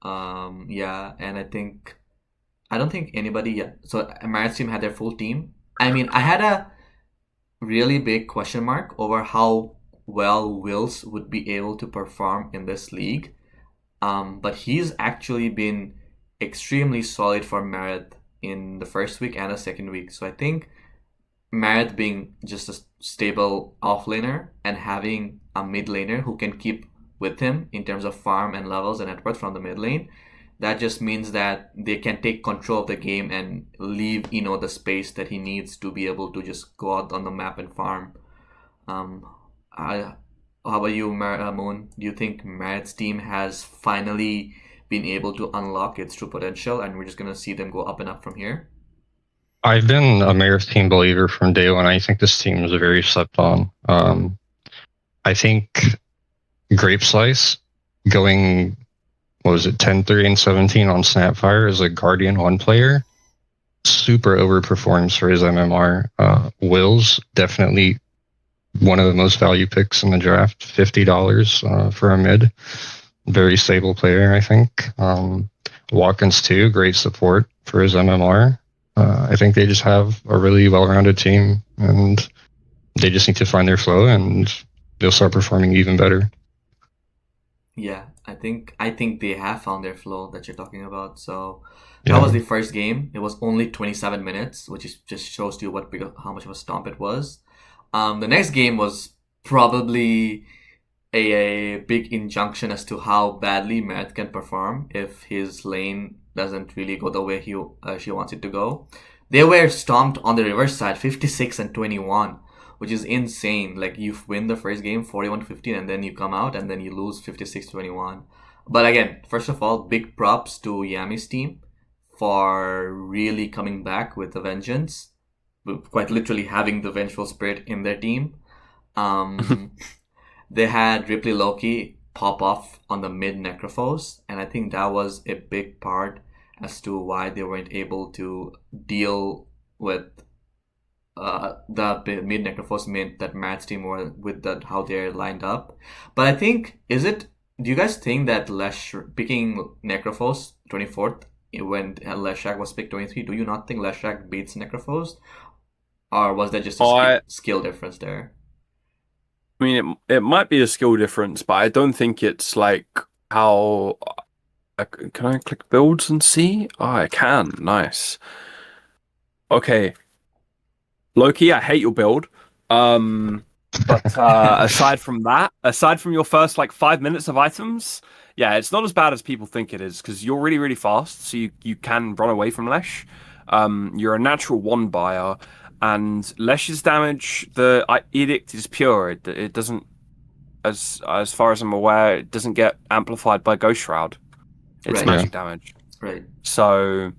Yeah, and I don't think anybody yet. So Marriot's team had their full team. I mean, I had a really big question mark over how well Wills would be able to perform in this league. But he's actually been extremely solid for Merit in the first week and the second week. So I think Merit being just a stable offlaner and having a mid laner who can keep with him in terms of farm and levels and net worth from the mid lane, that just means that they can take control of the game and leave the space that he needs to be able to just go out on the map and farm. Um, I, how about you, Moon? Do you think Merit's team has finally been able to unlock its true potential, and we're just gonna see them go up and up from here? I've been a Mayor's team believer from day one. I think this team is very slept on. I think Grape Slice going, what was it, 10-3 and 17 on Snapfire as a Guardian 1 player super overperforms for his MMR. Will's definitely one of the most value picks in the draft, $50 for a mid. Very stable player, I think. Watkins too, great support for his MMR. I think they just have a really well-rounded team, and they just need to find their flow, and they'll start performing even better. Yeah, I think they have found their flow that you're talking about. So that was the first game. It was only 27 minutes, which is just shows you how much of a stomp it was. The next game was probably a big injunction as to how badly Matt can perform if his lane doesn't really go the way she wants it to go. They were stomped on the reverse side, 56 and 21, which is insane. Like, you win the first game 41-15, and then you come out and then you lose 56-21. But again, first of all, big props to Yami's team for really coming back with a vengeance, quite literally having the vengeful spirit in their team. They had Ripley Loki pop off on the mid Necrophos, and I think that was a big part as to why they weren't able to deal with the mid Necrophos mid that Matt's team were with how they're lined up. But I think, do you guys think that picking Necrophos 24th when Leshak was picked 23, do you not think Leshak beats Necrophos? Or was there just a skill difference there? I mean, it might be a skill difference, but I don't think it's like how... Can I click builds and see? Oh, I can. Nice. Okay. Loki, I hate your build. But aside from your first 5 minutes of items, yeah, it's not as bad as people think it is, because you're really, really fast, so you can run away from Lesh. You're a natural one buyer, and Lesh's damage, the edict is pure. It doesn't, as far as I'm aware, it doesn't get amplified by Ghost Shroud. It's magic damage. Right. So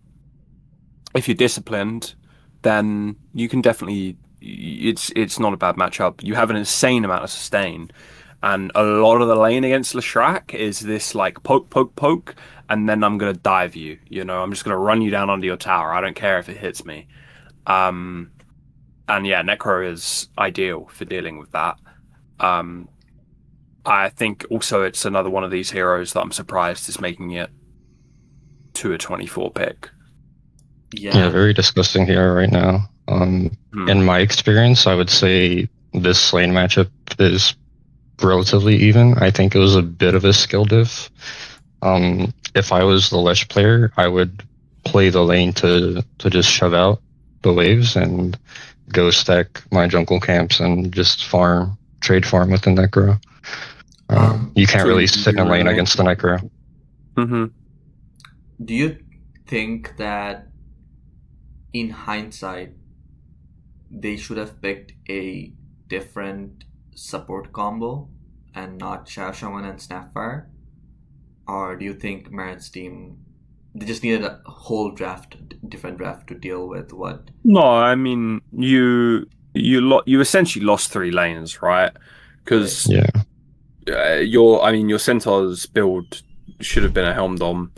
if you're disciplined, then you can definitely. It's not a bad matchup. You have an insane amount of sustain, and a lot of the lane against Leshrac is this poke, and then I'm gonna dive you. I'm just gonna run you down under your tower. I don't care if it hits me. And yeah, Necro is ideal for dealing with that. I think also it's another one of these heroes that I'm surprised is making it to a 24 pick. Yeah, very disgusting hero right now. In my experience, I would say this lane matchup is relatively even. I think it was a bit of a skill diff. If I was the Lesh player, I would play the lane to just shove out the waves and go stack my jungle camps and just trade farm with the Necro. You can't really sit in a lane against the Necro. Mm-hmm. Do you think that in hindsight they should have picked a different support combo and not Shadow Shaman and Snapfire? Or do you think Merit's team, they just needed a whole different draft to deal with what? No, I mean you essentially lost 3 lanes, right? Because your Centaur's build should have been a Helm Dom,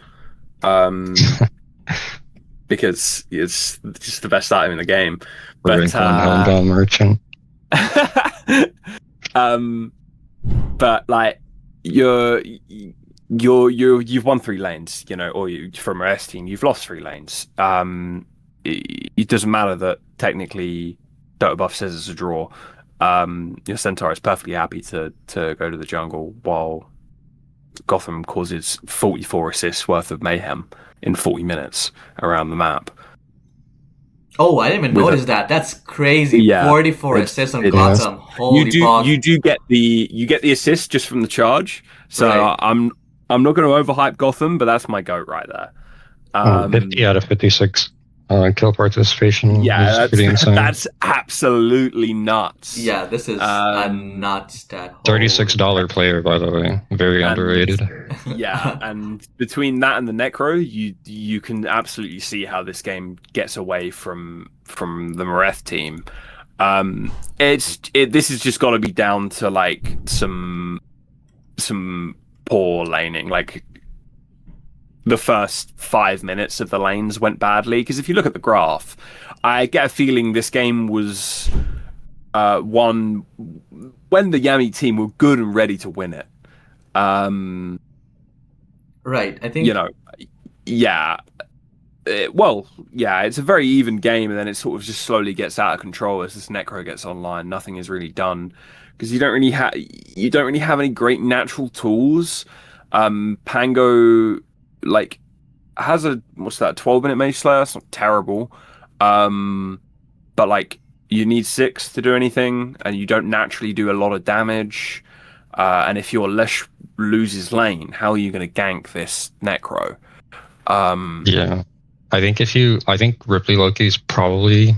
because it's just the best item in the game. Rank 1 Helm Dom merchant. But like you've won 3 lanes, or from our S team, you've lost 3 lanes. It doesn't matter that technically Dota Buff says it's a draw. Your Centaur is perfectly happy to go to the jungle while Gotham causes 44 assists worth of mayhem in 40 minutes around the map. Oh, I didn't even notice that. That's crazy. Yeah, 44 assists on Gotham. Holy you do get the assist just from the charge. So Right. I'm not going to overhype Gotham, but that's my goat right there. 50 out of 56 kill participation. Yeah, is pretty insane. that's absolutely nuts. Yeah, this is a nut stat. $36 player, by the way. Very underrated. Yeah, and between that and the Necro, you can absolutely see how this game gets away from the Mareth team. This has just got to be down to like some poor laning. Like the first 5 minutes of the lanes went badly, because if you look at the graph, I get a feeling this game was won when the Yami team were good and ready to win it. Right, I think it's a very even game, and then it sort of just slowly gets out of control as this Necro gets online. Nothing is really done because you don't really have any great natural tools. Pango like has a 12-minute Mage Slayer. It's not terrible, but like you need 6 to do anything, and you don't naturally do a lot of damage. And if your Lesh loses lane, how are you going to gank this Necro? Yeah, I think Ripley Loki is probably,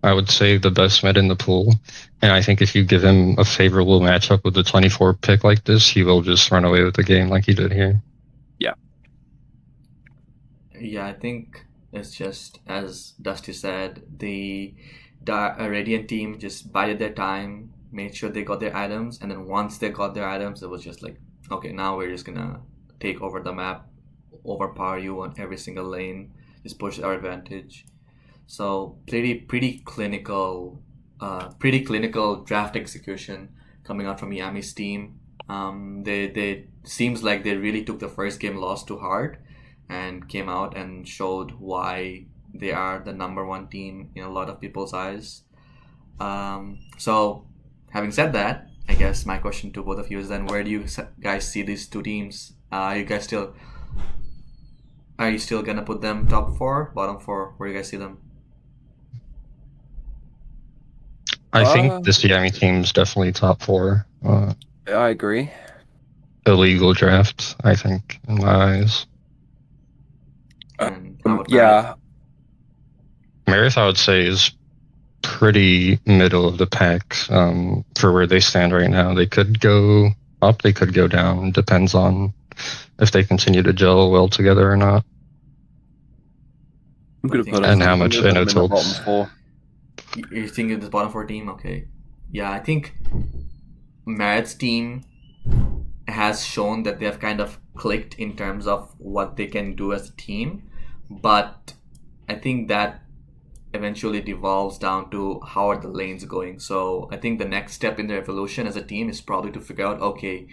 I would say, the best mid in the pool, and I think if you give him a favorable matchup with the 24 pick like this, he will just run away with the game like he did here. Yeah, I think it's just as Dusty said, the Radiant team just bided their time, made sure they got their items, and then once they got their items, it was just like, okay, now we're just gonna take over the map, overpower you on every single lane, just push our advantage. So pretty clinical draft execution coming out from Yami's team. They seems like they really took the first game loss to heart and came out and showed why they are the number 1 team in a lot of people's eyes. So having said that, I guess my question to both of you is then, where do you guys see these 2 teams? Are you still gonna put them top 4, bottom 4? Where do you guys see them? I think this Yami team's definitely top 4. I agree. Illegal draft, I think, in my eyes. And how about Yeah, Marith, I would say, is pretty middle of the pack for where they stand right now. They could go up, they could go down. Depends on if they continue to gel well together or not. I'm gonna put And how much Inno tilts. bottom 4. You're thinking the bottom 4 team? Okay. Yeah, I think Marith's team has shown that they have kind of clicked in terms of what they can do as a team, but I think that eventually devolves down to how are the lanes going. So I think the next step in their evolution as a team is probably to figure out, okay,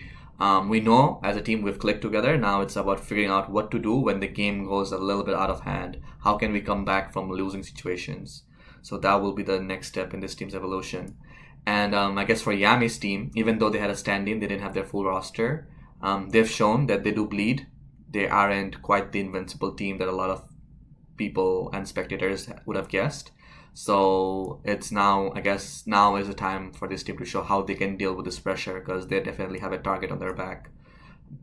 we know as a team we've clicked together. Now it's about figuring out what to do when the game goes a little bit out of hand. How can we come back from losing situations? So that will be the next step in this team's evolution. And I guess for Yami's team, even though they had a stand-in, they didn't have their full roster. They've shown that they do bleed. They aren't quite the invincible team that a lot of people and spectators would have guessed. So it's now, I guess, now is the time for this team to show how they can deal with this pressure, because they definitely have a target on their back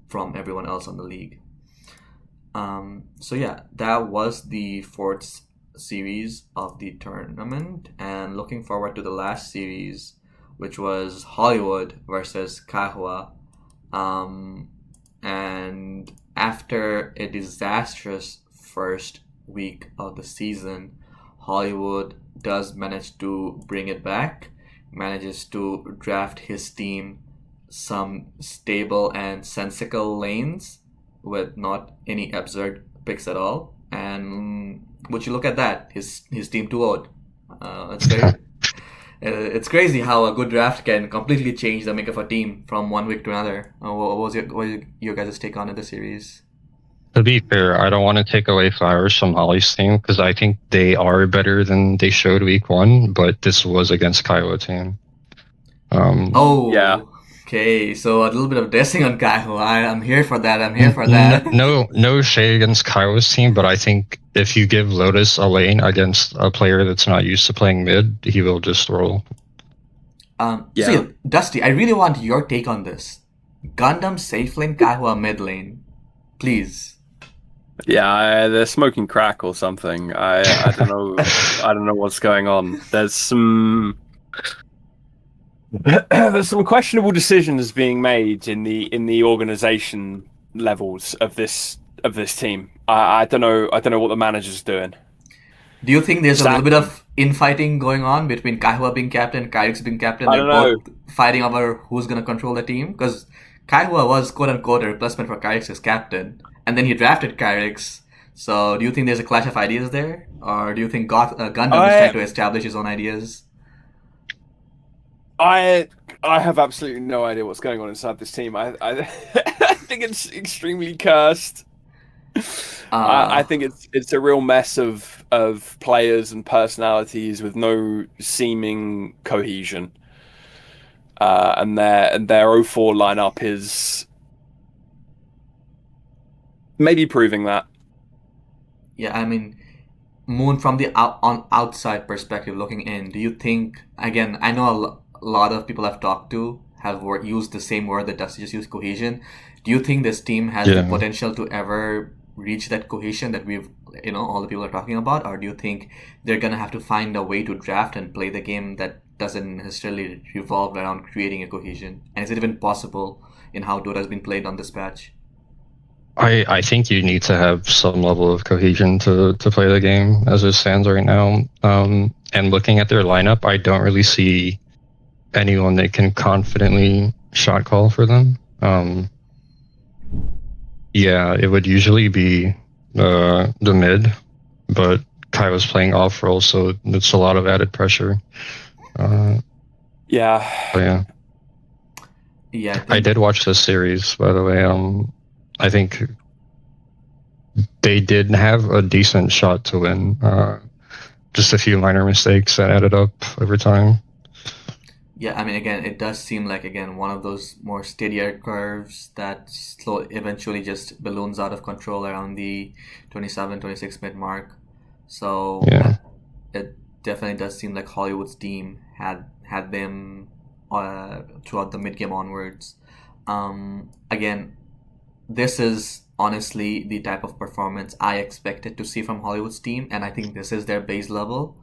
from everyone else on the league. So yeah, that was the 4th series of the tournament, and looking forward to the last series, which was Hollywood versus Kahua. And after a disastrous first week of the season, Hollywood does manage to bring it back, manages to draft his team some stable and sensical lanes, with not any absurd picks at all. And would you look at that? His team 2-0'd. It's very it's crazy how a good draft can completely change the make of a team from one week to another. What was your guys' take on it this series? To be fair, I don't want to take away flowers from Holly's team because I think they are better than they showed week 1, but this was against Kaiwa team. Yeah. Okay, so a little bit of dissing on Kaiwa. I'm here for that. I'm here for that. No shade against Kaiwa's team, but I think if you give Lotus a lane against a player that's not used to playing mid, he will just roll. So Dusty, I really want your take on this. Gundam safe lane, Kaiwa mid lane, please. Yeah, they're smoking crack or something. I don't know. I don't know what's going on. There's some questionable decisions being made in the organization levels of this team. I don't know what the manager's doing. Do you think there's a little bit of infighting going on between Kaiwa being captain, Kyrix being captain? I don't know. Both fighting over who's gonna control the team? Because Kaiwa was quote unquote a replacement for Kyrix as captain, and then he drafted Kyrix. So do you think there's a clash of ideas there, or do you think Gundam is trying to establish his own ideas? I have absolutely no idea what's going on inside this team. I I think it's extremely cursed. I think it's a real mess of players and personalities with no seeming cohesion. And their 0-4 lineup is maybe proving that. Yeah, I mean, Moon, from the outside perspective looking in, do you think, again, I know a lot of people I've talked to have used the same word that Dusty just used, cohesion. Do you think this team has the potential to ever reach that cohesion that all the people are talking about? Or do you think they're going to have to find a way to draft and play the game that doesn't necessarily revolve around creating a cohesion? And is it even possible in how Dota has been played on this patch? I think you need to have some level of cohesion to play the game as it stands right now. And looking at their lineup, I don't really see anyone that can confidently shot call for them. Yeah, it would usually be the mid, but Kai was playing off role, so it's a lot of added pressure. Yeah. I did watch this series, by the way. I think they did have a decent shot to win. Just a few minor mistakes that added up over time. Yeah, I mean, again, it does seem like, one of those more steadier curves that eventually just balloons out of control around the 27, 26 mid mark. So yeah. It definitely does seem like Hollywood's team had them throughout the mid game onwards. Again, this is honestly the type of performance I expected to see from Hollywood's team, and I think this is their base level.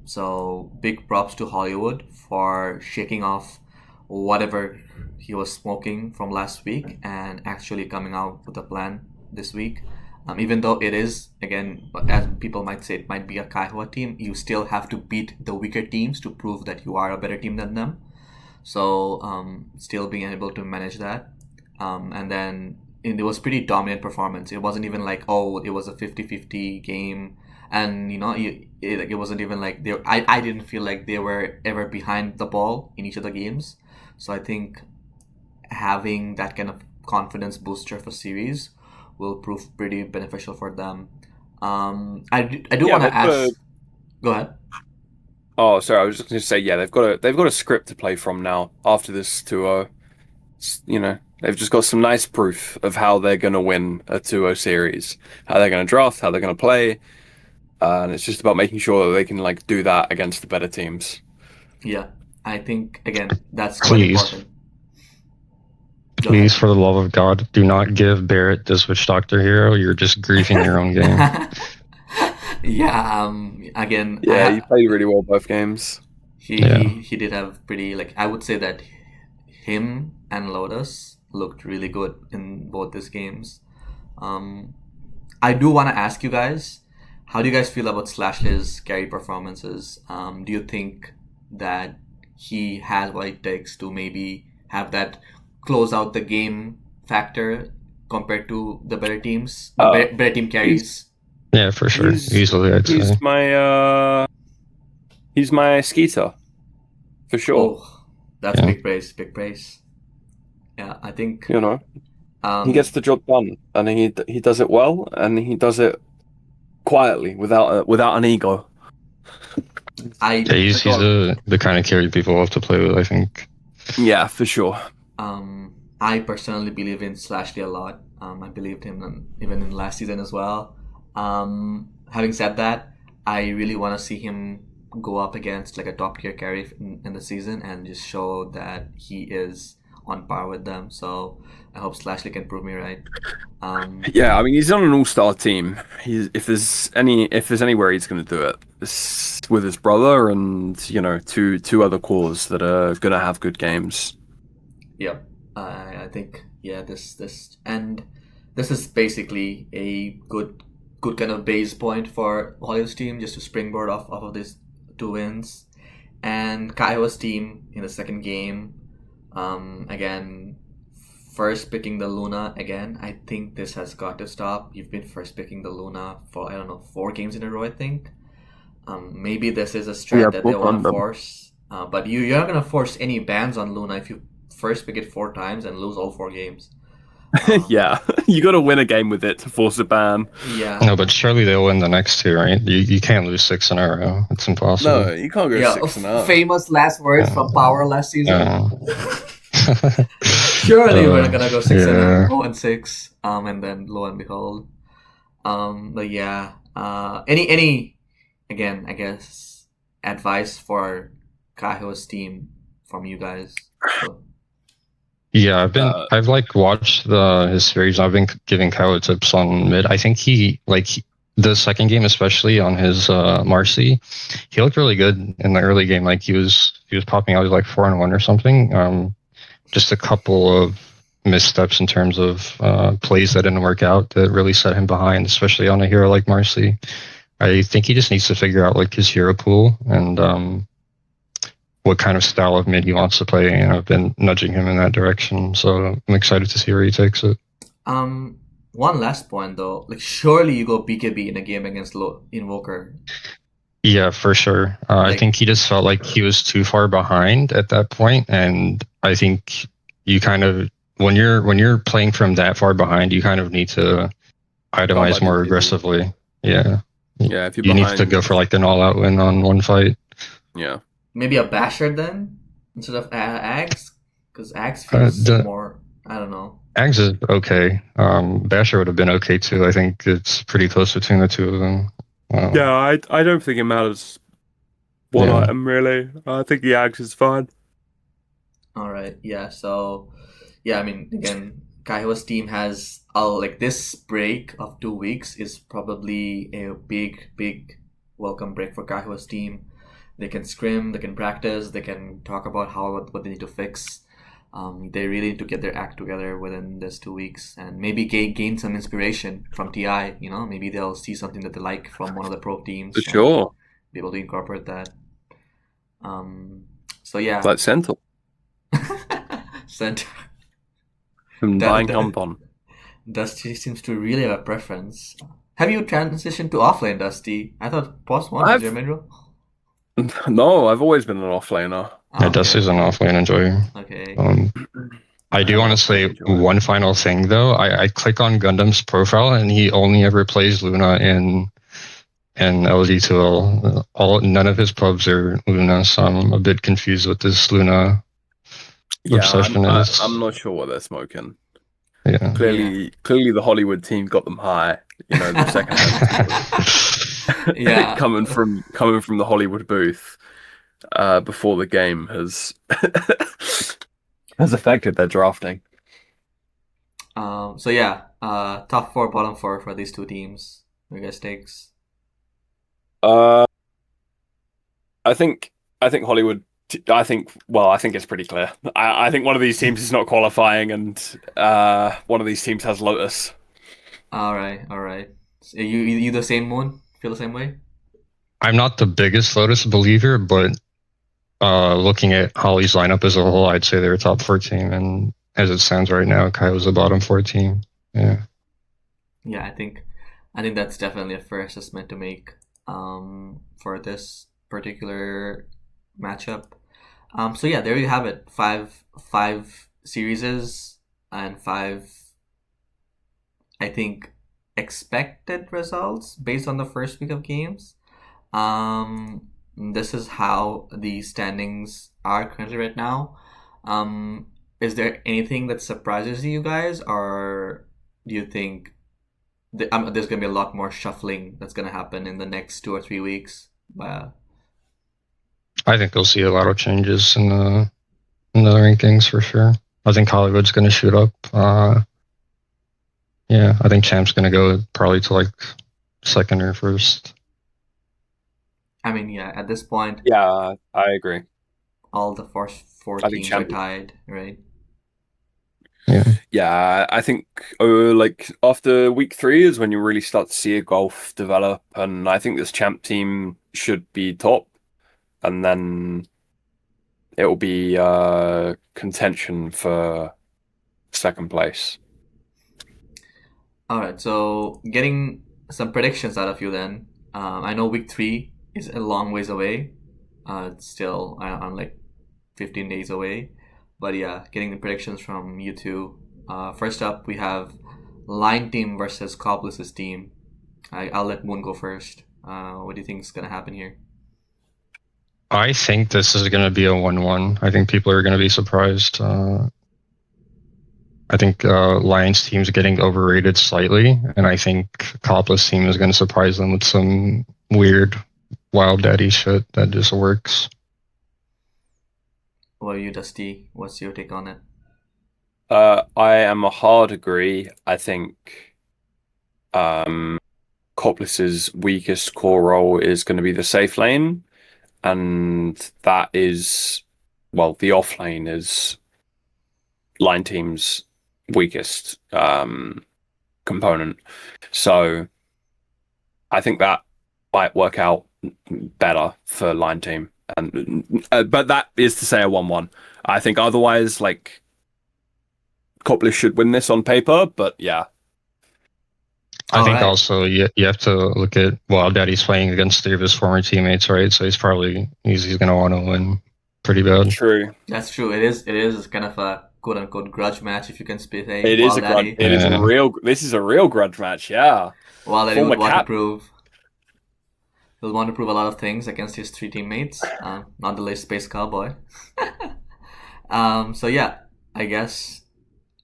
So big props to Hollywood for shaking off whatever he was smoking from last week and actually coming out with a plan this week. Even though it is, again, as people might say, it might be a Kaihua team, you still have to beat the weaker teams to prove that you are a better team than them. So still being able to manage that. And then it was pretty dominant performance. It wasn't even like, it was a 50-50 game. And, it wasn't even like I didn't feel like they were ever behind the ball in each of the games. So I think having that kind of confidence booster for series will prove pretty beneficial for them. I do want to ask. Go ahead. Oh, sorry. I was just going to say, they've got a script to play from now after this 2-0. They've just got some nice proof of how they're going to win a 2-0 series, how they're going to draft, how they're going to play, and it's just about making sure that they can do that against the better teams. Yeah, I think again that's quite important. Please, for the love of God, do not give Barrett this Witch Doctor hero. You're just griefing your own game. Yeah. Again. Yeah, he played really well both games. He did have pretty I would say that him and Lotus looked really good in both these games. I do want to ask you guys, how do you guys feel about Slash's carry performances? Do you think that he has what it takes to maybe have that close out the game factor compared to the better teams, Uh, better team carries. Yeah, for sure. Easily, I'd say. He's my Skeeter, for sure. Oh, that's Yeah. big praise, big praise. Yeah, I think You know, he gets the job done, and he does it well, and he does it quietly without an ego. Yeah, he's the kind of carry people love to play with, I think. Yeah, for sure. I personally believe in Slashley a lot. I believed him even in last season as well. Having said that, I really want to see him go up against like a top tier carry in the season and just show that he is on par with them. So I hope Slashley can prove me right. Yeah, I mean he's on an all-star team. If there's anywhere he's going to do it, it's with his brother and two other cores that are going to have good games. Yep, I think this is basically a good kind of base point for Hollywood's team just to springboard off of these 2 wins. And Kaiwa's team in the second game, again, first picking the Luna again. I think this has got to stop. You've been first picking the Luna for, I don't know, 4 games in a row, I think. Maybe this is a strat that they want to force. But you're not going to force any bans on Luna if you first pick it 4 times and lose all 4 games. Yeah, you got to win a game with it to force a ban. Yeah. No, but surely they'll win the next 2, right? You can't lose 6 in a row. It's impossible. No, you can't go 6 in a row. Famous last words from Power last season. Surely we're not gonna go 6 in a row and 6. And then lo and behold. But yeah. Any again, I guess, advice for Kaho's team from you guys? Yeah, I've watched his series. I've been giving Kyle tips on mid. I think the second game, especially on his Marcy, he looked really good in the early game. Like he was popping out like 4-1 or something. Just a couple of missteps in terms of plays that didn't work out that really set him behind, especially on a hero like Marcy. I think he just needs to figure out like his hero pool and what kind of style of mid he wants to play, and I've been nudging him in that direction. So I'm excited to see where he takes it. One last point though, like surely you go BKB in a game against Invoker. Yeah, for sure. I think he just felt like he was too far behind at that point, and I think you kind of when you're playing from that far behind, you kind of need to itemize more aggressively. Yeah. Yeah, if you need to go for like an all-out win on one fight. Yeah. Maybe a Basher then instead of Ags, because Ags feels more. I don't know. Ags is okay. Basher would have been okay too. I think it's pretty close between the 2 of them. Yeah, I don't think it matters what item really. I think the Ags is fine. All right. Yeah. So, yeah. I mean, again, Kaiho's team has this break of 2 weeks is probably a big welcome break for Kaiho's team. They can scrim, they can practice, they can talk about what they need to fix. They really need to get their act together within this 2 weeks and maybe gain some inspiration from TI. Maybe they'll see something that they like from one of the pro teams. For sure. Be able to incorporate that. So yeah. It's like Sentinel. Center. From buying Compon. Dusty seems to really have a preference. Have you transitioned to offlane, Dusty? I thought Potm was your mid role. No, I've always been an offlaner. Yeah, Dusty's an offlane enjoyer. Okay. I do want to say one final thing though. I click on Gundam's profile and he only ever plays Luna in LD2L. None of his pubs are Luna, so I'm a bit confused what this Luna obsession is. I'm not sure what they're smoking. Yeah. Clearly the Hollywood team got them high. The second yeah, coming from the Hollywood booth before the game has affected their drafting. So yeah, top 4, bottom 4 for these 2 teams. Your guys' takes? I think Hollywood. I think it's pretty clear. I think one of these teams is not qualifying, and one of these teams has Lotus. All right. So you the same, Moon? Feel the same way? I'm not the biggest Lotus believer, but looking at Holly's lineup as a whole, I'd say they're a top 4 team, and as it stands right now, Kai's a bottom 4 team. Yeah. Yeah, I think that's definitely a fair assessment to make for this particular matchup. So yeah, there you have it. Five series and five, I think, expected results based on the first week of games. This is how the standings are currently right now. Is there anything that surprises you guys, or do you think there's gonna be a lot more shuffling that's gonna happen in the next 2 or 3 weeks? I think we'll see a lot of changes in the rankings for sure. I think Hollywood's going to shoot up. Yeah, I think Champ's going to go probably to like second or first. I mean, yeah, at this point, Yeah, I agree. all the first four I think teams are Champ- tied, right? Yeah, I think like after week 3 is when you really start to see a gulf develop, and I think this champ team should be top, and then it will be contention for second place. All right, so getting some predictions out of you then. I know week 3 is a long ways away. It's still I'm like 15 days away, but yeah, getting the predictions from you two. First up, we have Line Team versus Cobless's team. I'll let Moon go first. What do you think is gonna happen here? I think this is going to be a 1-1. I think people are going to be surprised. I think Lions team's getting overrated slightly, and I think Cobless team is going to surprise them with some weird wild daddy shit that just works. What are you, Dusty? What's your take on it? I am a hard agree. I think Cobless's weakest core role is going to be the safe lane, and that is, well, the off lane is Line Team's weakest component. So I think that might work out better for Line Team. And but that is to say a 1-1. I think otherwise, like, Cobless should win this on paper, but yeah. I think also you have to look at Wild Daddy's playing against 3 of his former teammates, right? So he's going to want to win pretty bad. True. That's true. It is kind of a quote unquote grudge match, if you can say. It is a grudge. It is a real. This is a real grudge match. Yeah. Wild Daddy would want to prove. He'll want to prove a lot of things against his 3 teammates. Not the least Space Cowboy. So yeah, I guess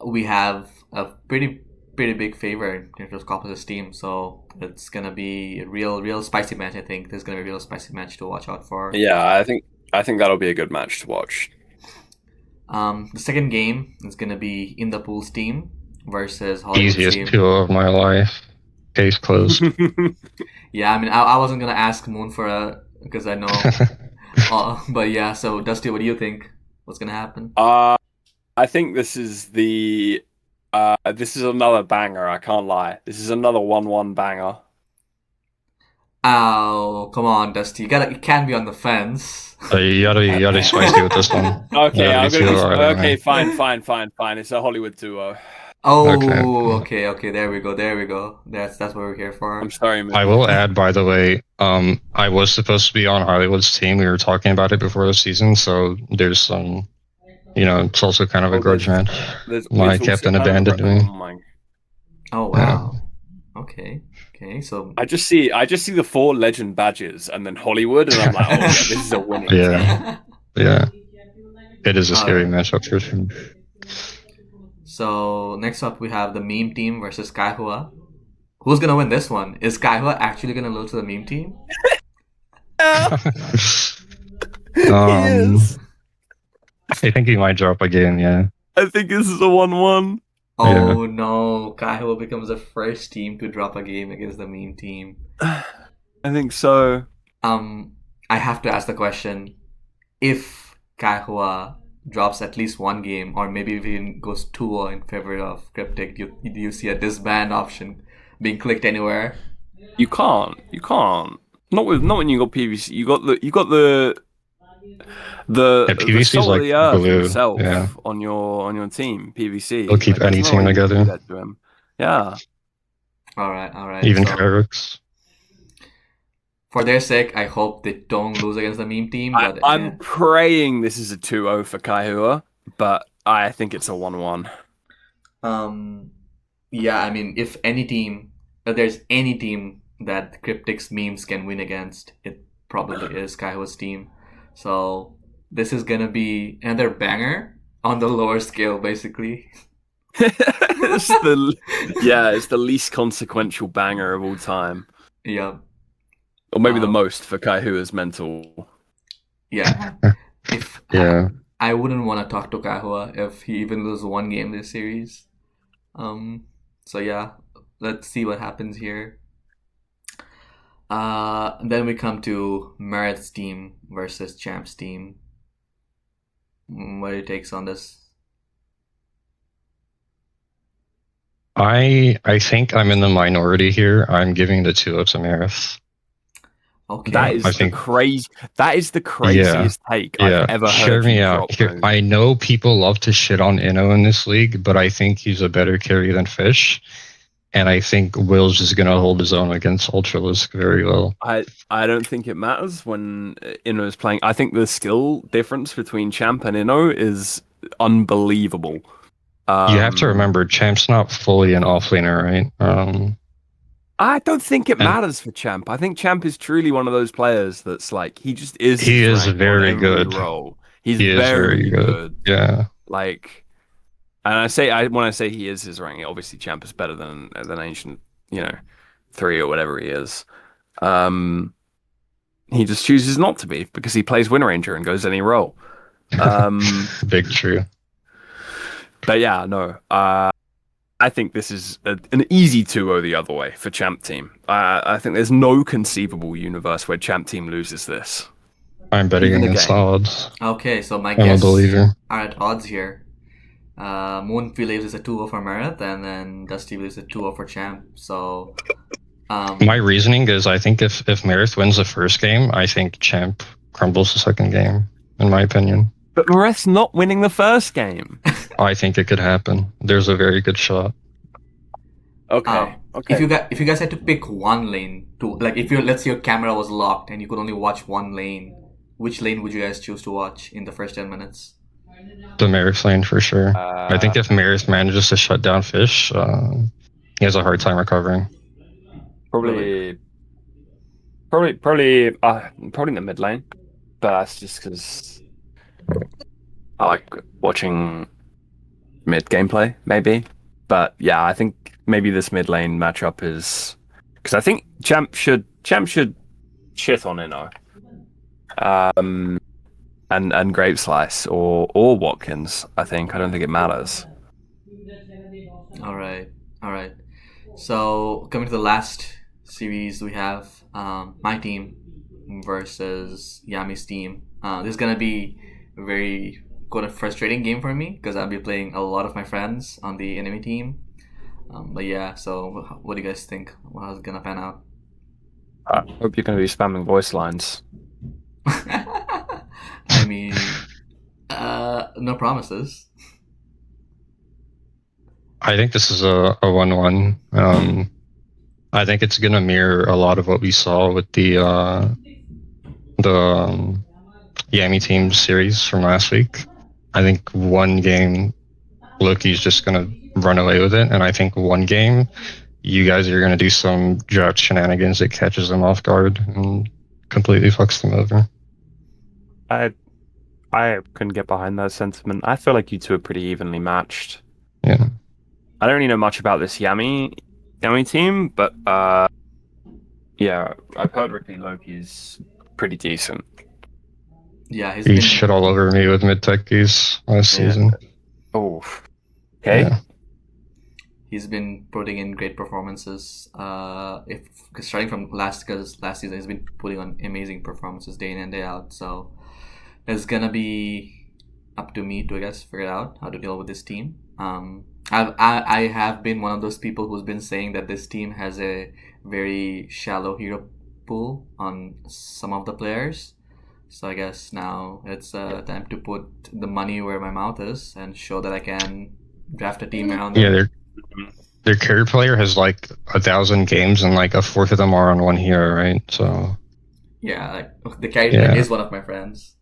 we have a pretty big favor in terms of Cobless's team. So it's gonna be a real spicy match. I think there's gonna be a real spicy match to watch out for. Yeah, I think that'll be a good match to watch. The second game is gonna be In the Pool's team versus Hollywood's easiest team. duo of my life. Case closed. Yeah, I mean, I wasn't gonna ask Moon for because I know. But yeah, so Dusty, what do you think? What's gonna happen? I think this is another banger. I can't lie. This is another 1-1 banger. Oh, come on, Dusty. You can't be on the fence. You gotta be spicy with this one. Okay, okay, fine. It's a Hollywood duo. Oh, okay. There we go. That's what we're here for. I'm sorry, man. I will add, by the way, I was supposed to be on Hollywood's team. We were talking about it before the season, so there's some, it's also kind of a grudge match. My captain abandoned me. Oh wow. Yeah. Okay. So I just see the 4 legend badges and then Hollywood, and I'm like, oh yeah, this is a winning team. Yeah. It is a scary matchup for sure. So next up we have the meme team versus Kaihua. Who's gonna win this one? Is Kaihua actually gonna lose to the meme team? I think he might drop a game, yeah. I think this is a 1-1. Oh yeah. No, Kaihua becomes the first team to drop a game against the meme team. I think so. I have to ask the question. If Kaihua drops at least one game, or maybe even goes 2-0 in favor of Cryptic, do you see a disband option being clicked anywhere? You can't. Not when you got PVC. You got the PVC is like glue himself on your team. PVC. He'll keep any team together. Yeah. All right. Even So Kyrix. for their sake, I hope they don't lose against the meme team. But I'm praying this is a 2-0 for Kaihua, but I think it's a 1-1. Yeah, I mean, if there's any team that Cryptic's memes can win against, it probably is Kaihua's team. So this is gonna be another banger on the lower scale, basically. It's the least consequential banger of all time. Yeah. Or maybe the most for Kaihua's mental. Yeah. If Yeah. I wouldn't want to talk to Kaihua if he even loses one game this series. So yeah, let's see what happens here. Then we come to Merit's team versus Champ's team. What are your takes on this? I think I'm in the minority here. I'm giving the 2-0 to Marith. Okay. That is the craziest take I've ever heard. Hear me out. I know people love to shit on Inno in this league, but I think he's a better carry than Fish. And I think Will's just going to hold his own against Ultralisk very well. I don't think it matters when Inno is playing. I think the skill difference between Champ and Inno is unbelievable. You have to remember, Champ's not fully an offlaner, right? I don't think it matters for Champ. I think Champ is truly one of those players that's like, he just is. He is very good. He's very good. Yeah. Like, and when I say he is his rank, obviously Champ is better than Ancient, 3 or whatever he is. He just chooses not to be because he plays Wind Ranger and goes any role. Big true. But yeah, no. I think this is an easy 2-0 the other way for Champ team. I think there's no conceivable universe where Champ team loses this. I'm betting against odds. Okay, so my I'm a believer. Are at odds here. Moon believes it's a 2-0 for Merit, and then Dusty believes it's a 2-0 for Champ. So, my reasoning is I think if Merit wins the first game, I think Champ crumbles the second game, in my opinion. But Merit's not winning the first game. I think it could happen. There's a very good shot. Okay. If you guys had to pick one lane let's say your camera was locked and you could only watch one lane, which lane would you guys choose to watch in the first 10 minutes? The Merit lane for sure. I think if Merit manages to shut down Fish, he has a hard time recovering. Probably in the mid lane, but that's just because I like watching mid gameplay, maybe. But yeah, I think maybe this mid lane matchup is because I think Champ should shit on Inno, and Grape Slice or Watkins. I don't think it matters. All right. So coming to the last series, we have my team versus Yami's team. This is gonna be a very kind of frustrating game for me because I'll be playing a lot of my friends on the enemy team. But yeah, so what do you guys think? How's it gonna pan out? I hope you're gonna be spamming voice lines. I mean, no promises. I think this is a 1-1. I think it's gonna mirror a lot of what we saw with the Yami team series from last week. I think one game Loki's just gonna run away with it, and I think one game you guys are gonna do some draft shenanigans that catches them off guard and completely fucks them over. I couldn't get behind that sentiment. I feel like you two are pretty evenly matched. Yeah. I don't really know much about this Yami team, but yeah, I've heard Ricky Loki's pretty decent. Yeah, he shit all over me with mid techies last season. Oh, okay. Yeah. He's been putting in great performances. Starting from last season, he's been putting on amazing performances day in and day out. So it's gonna be up to me to figure out how to deal with this team. I have been one of those people who's been saying that this team has a very shallow hero pool on some of the players. So I guess now it's time to put the money where my mouth is and show that I can draft a team around them. Yeah, their carry player has like 1,000 games and like a fourth of them are on one hero, right? So Yeah, like the carry Yeah. player is one of my friends.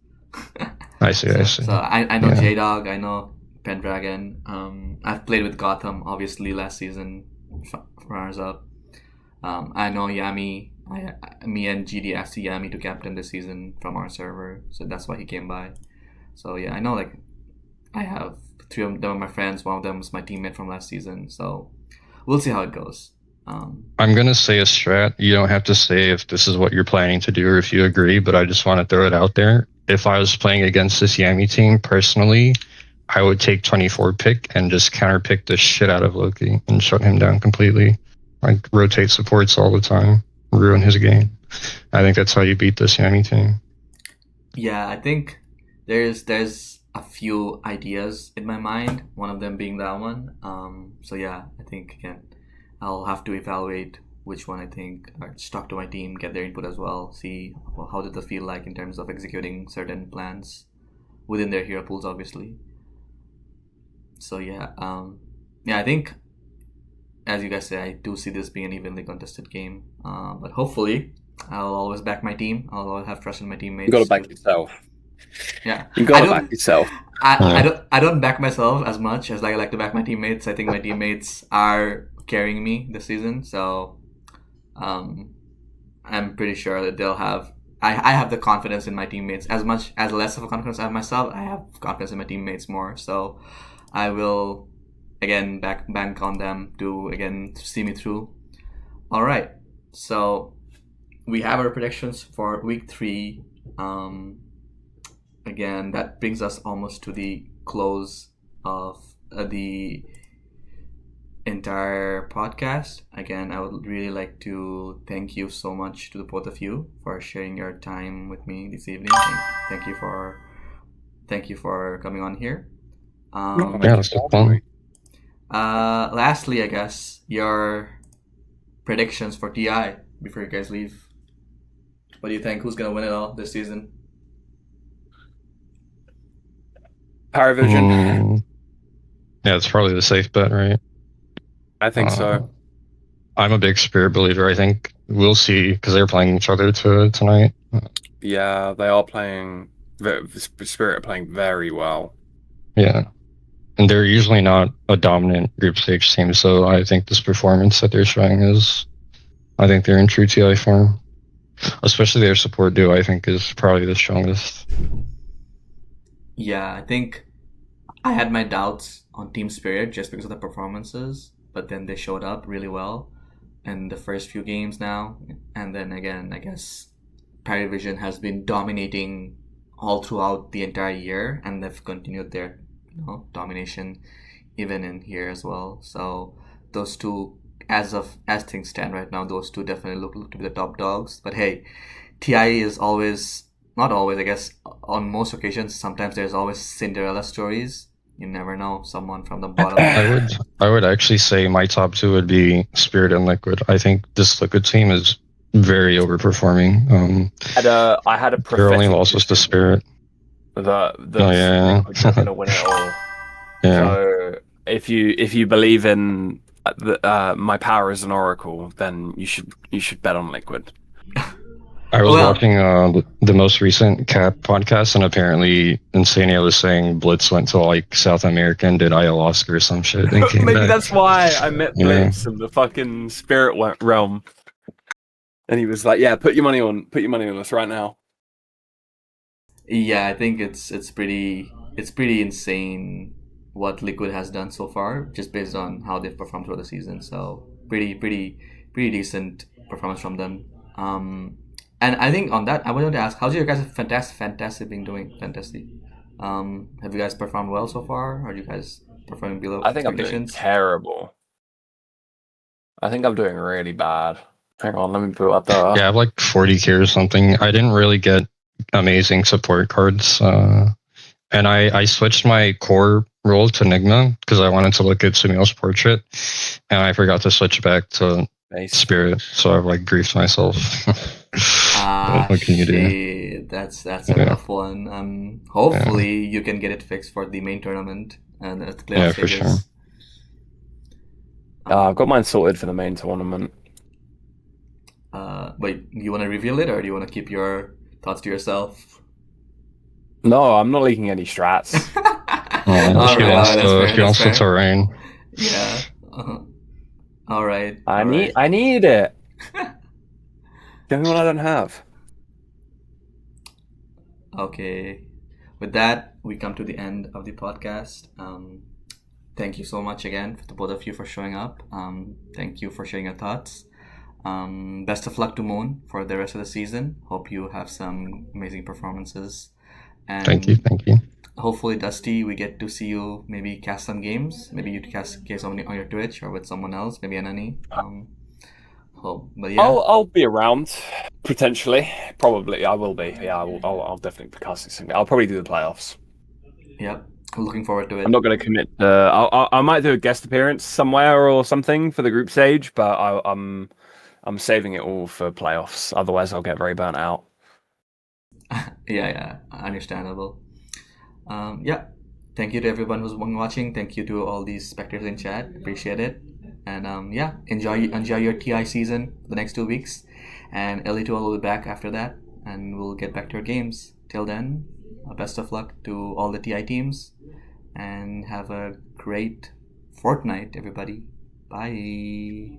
I see. I see. So I know Yeah. J-Dog, I know Pendragon. I've played with Gotham, obviously, last season, runners up. I know Yami. Me and GD asked Yami to captain this season from our server, so that's why he came by. So yeah, I know like I have three of them are my friends. One of them was my teammate from last season. So we'll see how it goes. I'm gonna say a strat. You don't have to say if this is what you're planning to do or if you agree, but I just want to throw it out there. If I was playing against this Yami team personally, I would take 24 pick and just counter pick the shit out of Loki and shut him down completely. Like rotate supports all the time, ruin his game. I think that's how you beat this Yami team. Yeah, I think there's a few ideas in my mind. One of them being that one. So yeah, I think again, I'll have to evaluate which one I think just talk to my team, get their input as well, see how did they feel like in terms of executing certain plans within their hero pools, obviously. So yeah, I think as you guys say, I do see this being an evenly contested game. But hopefully, I'll always back my team. I'll always have trust in my teammates. You gotta back yourself. Yeah, You gotta back yourself. I don't back myself as much as I like to back my teammates. I think my teammates are carrying me this season, so I'm pretty sure that they'll have. I have the confidence in my teammates as much as less of a confidence I have myself. I have confidence in my teammates more, so I will again bank on them to again see me through. All right, so we have our predictions for week 3. Again, that brings us almost to the close of the entire podcast. Again, I would really like to thank you so much to the both of you for sharing your time with me this evening. Thank you for coming on here. Yeah, that's so fun. Lastly, I guess your predictions for TI before you guys leave. What do you think? Who's gonna win it all this season? Paravision. Yeah, it's probably the safe bet, right? I think so. I'm a big Spirit believer. I think we'll see because they're playing each other tonight. Yeah, they are playing. Spirit are playing very well. Yeah, and they're usually not a dominant group stage team, so I think this performance that they're showing is, I think they're in true TI form. Especially their support duo, I think, is probably the strongest. Yeah, I think I had my doubts on Team Spirit just because of the performances, but then they showed up really well in the first few games now. And then again, I guess Paravision has been dominating all throughout the entire year, and they've continued their domination even in here as well. So those two, as things stand right now, those two definitely look to be the top dogs. But hey, TI is always, not always, I guess on most occasions, sometimes there's always Cinderella stories. You never know, someone from the bottom. I would actually say my top 2 would be Spirit and Liquid. I think this Liquid team is very overperforming. I had a their only loss was to Spirit. The Liquid's are gonna win it all. Yeah. So if you believe in my power as an oracle, then you should bet on Liquid. I was watching the most recent Cap podcast, and apparently Insania was saying Blitz went to like South America and did ayahuasca or some shit. And came Maybe back. that's why I met Blitz in the fucking spirit realm, and he was like, "Yeah, put your money on this right now." Yeah, I think it's pretty insane what Liquid has done so far, just based on how they've performed throughout the season. So pretty decent performance from them. And I think on that, I wanted to ask, how's your guys' fantastic been doing? Fantastic. Have you guys performed well so far? Or are you guys performing below expectations? I'm doing terrible. I think I'm doing really bad. Hang on, let me put it up there. Yeah, I have like 40k or something. I didn't really get amazing support cards. And I switched my core role to Enigma because I wanted to look at Sumiel's portrait. And I forgot to switch back to Spirit. So I've like griefed myself. What can you do? That's a rough one. Hopefully you can get it fixed for the main tournament and the playoff stages. For sure. I've got mine sorted for the main tournament. Wait, you want to reveal it, or do you want to keep your thoughts to yourself? No, I'm not leaking any strats. All right, that's fair. She wants the That's fair. terrain. Yeah. All right. I all right. need it. Give me what I don't have. Okay. With that, we come to the end of the podcast. Thank you so much again to both of you for showing up. Thank you for sharing your thoughts. Best of luck to Moon for the rest of the season. Hope you have some amazing performances. And Thank you. hopefully, Dusty, we get to see you maybe cast some games. Maybe you cast games on your Twitch or with someone else, maybe Anony. But yeah. I'll be around potentially. Probably I will be. Yeah, I'll definitely be casting some. I'll probably do the playoffs. Yep. Looking forward to it. I'm not going to commit. I might do a guest appearance somewhere or something for the group stage, but I'm saving it all for playoffs. Otherwise, I'll get very burnt out. Yeah, understandable. Yeah. Thank you to everyone who's watching. Thank you to all these spectators in chat. Appreciate it. And yeah, enjoy your TI season for the next 2 weeks. And LD2L will be back after that, and we'll get back to our games. Till then, best of luck to all the TI teams, and have a great fortnight, everybody. Bye.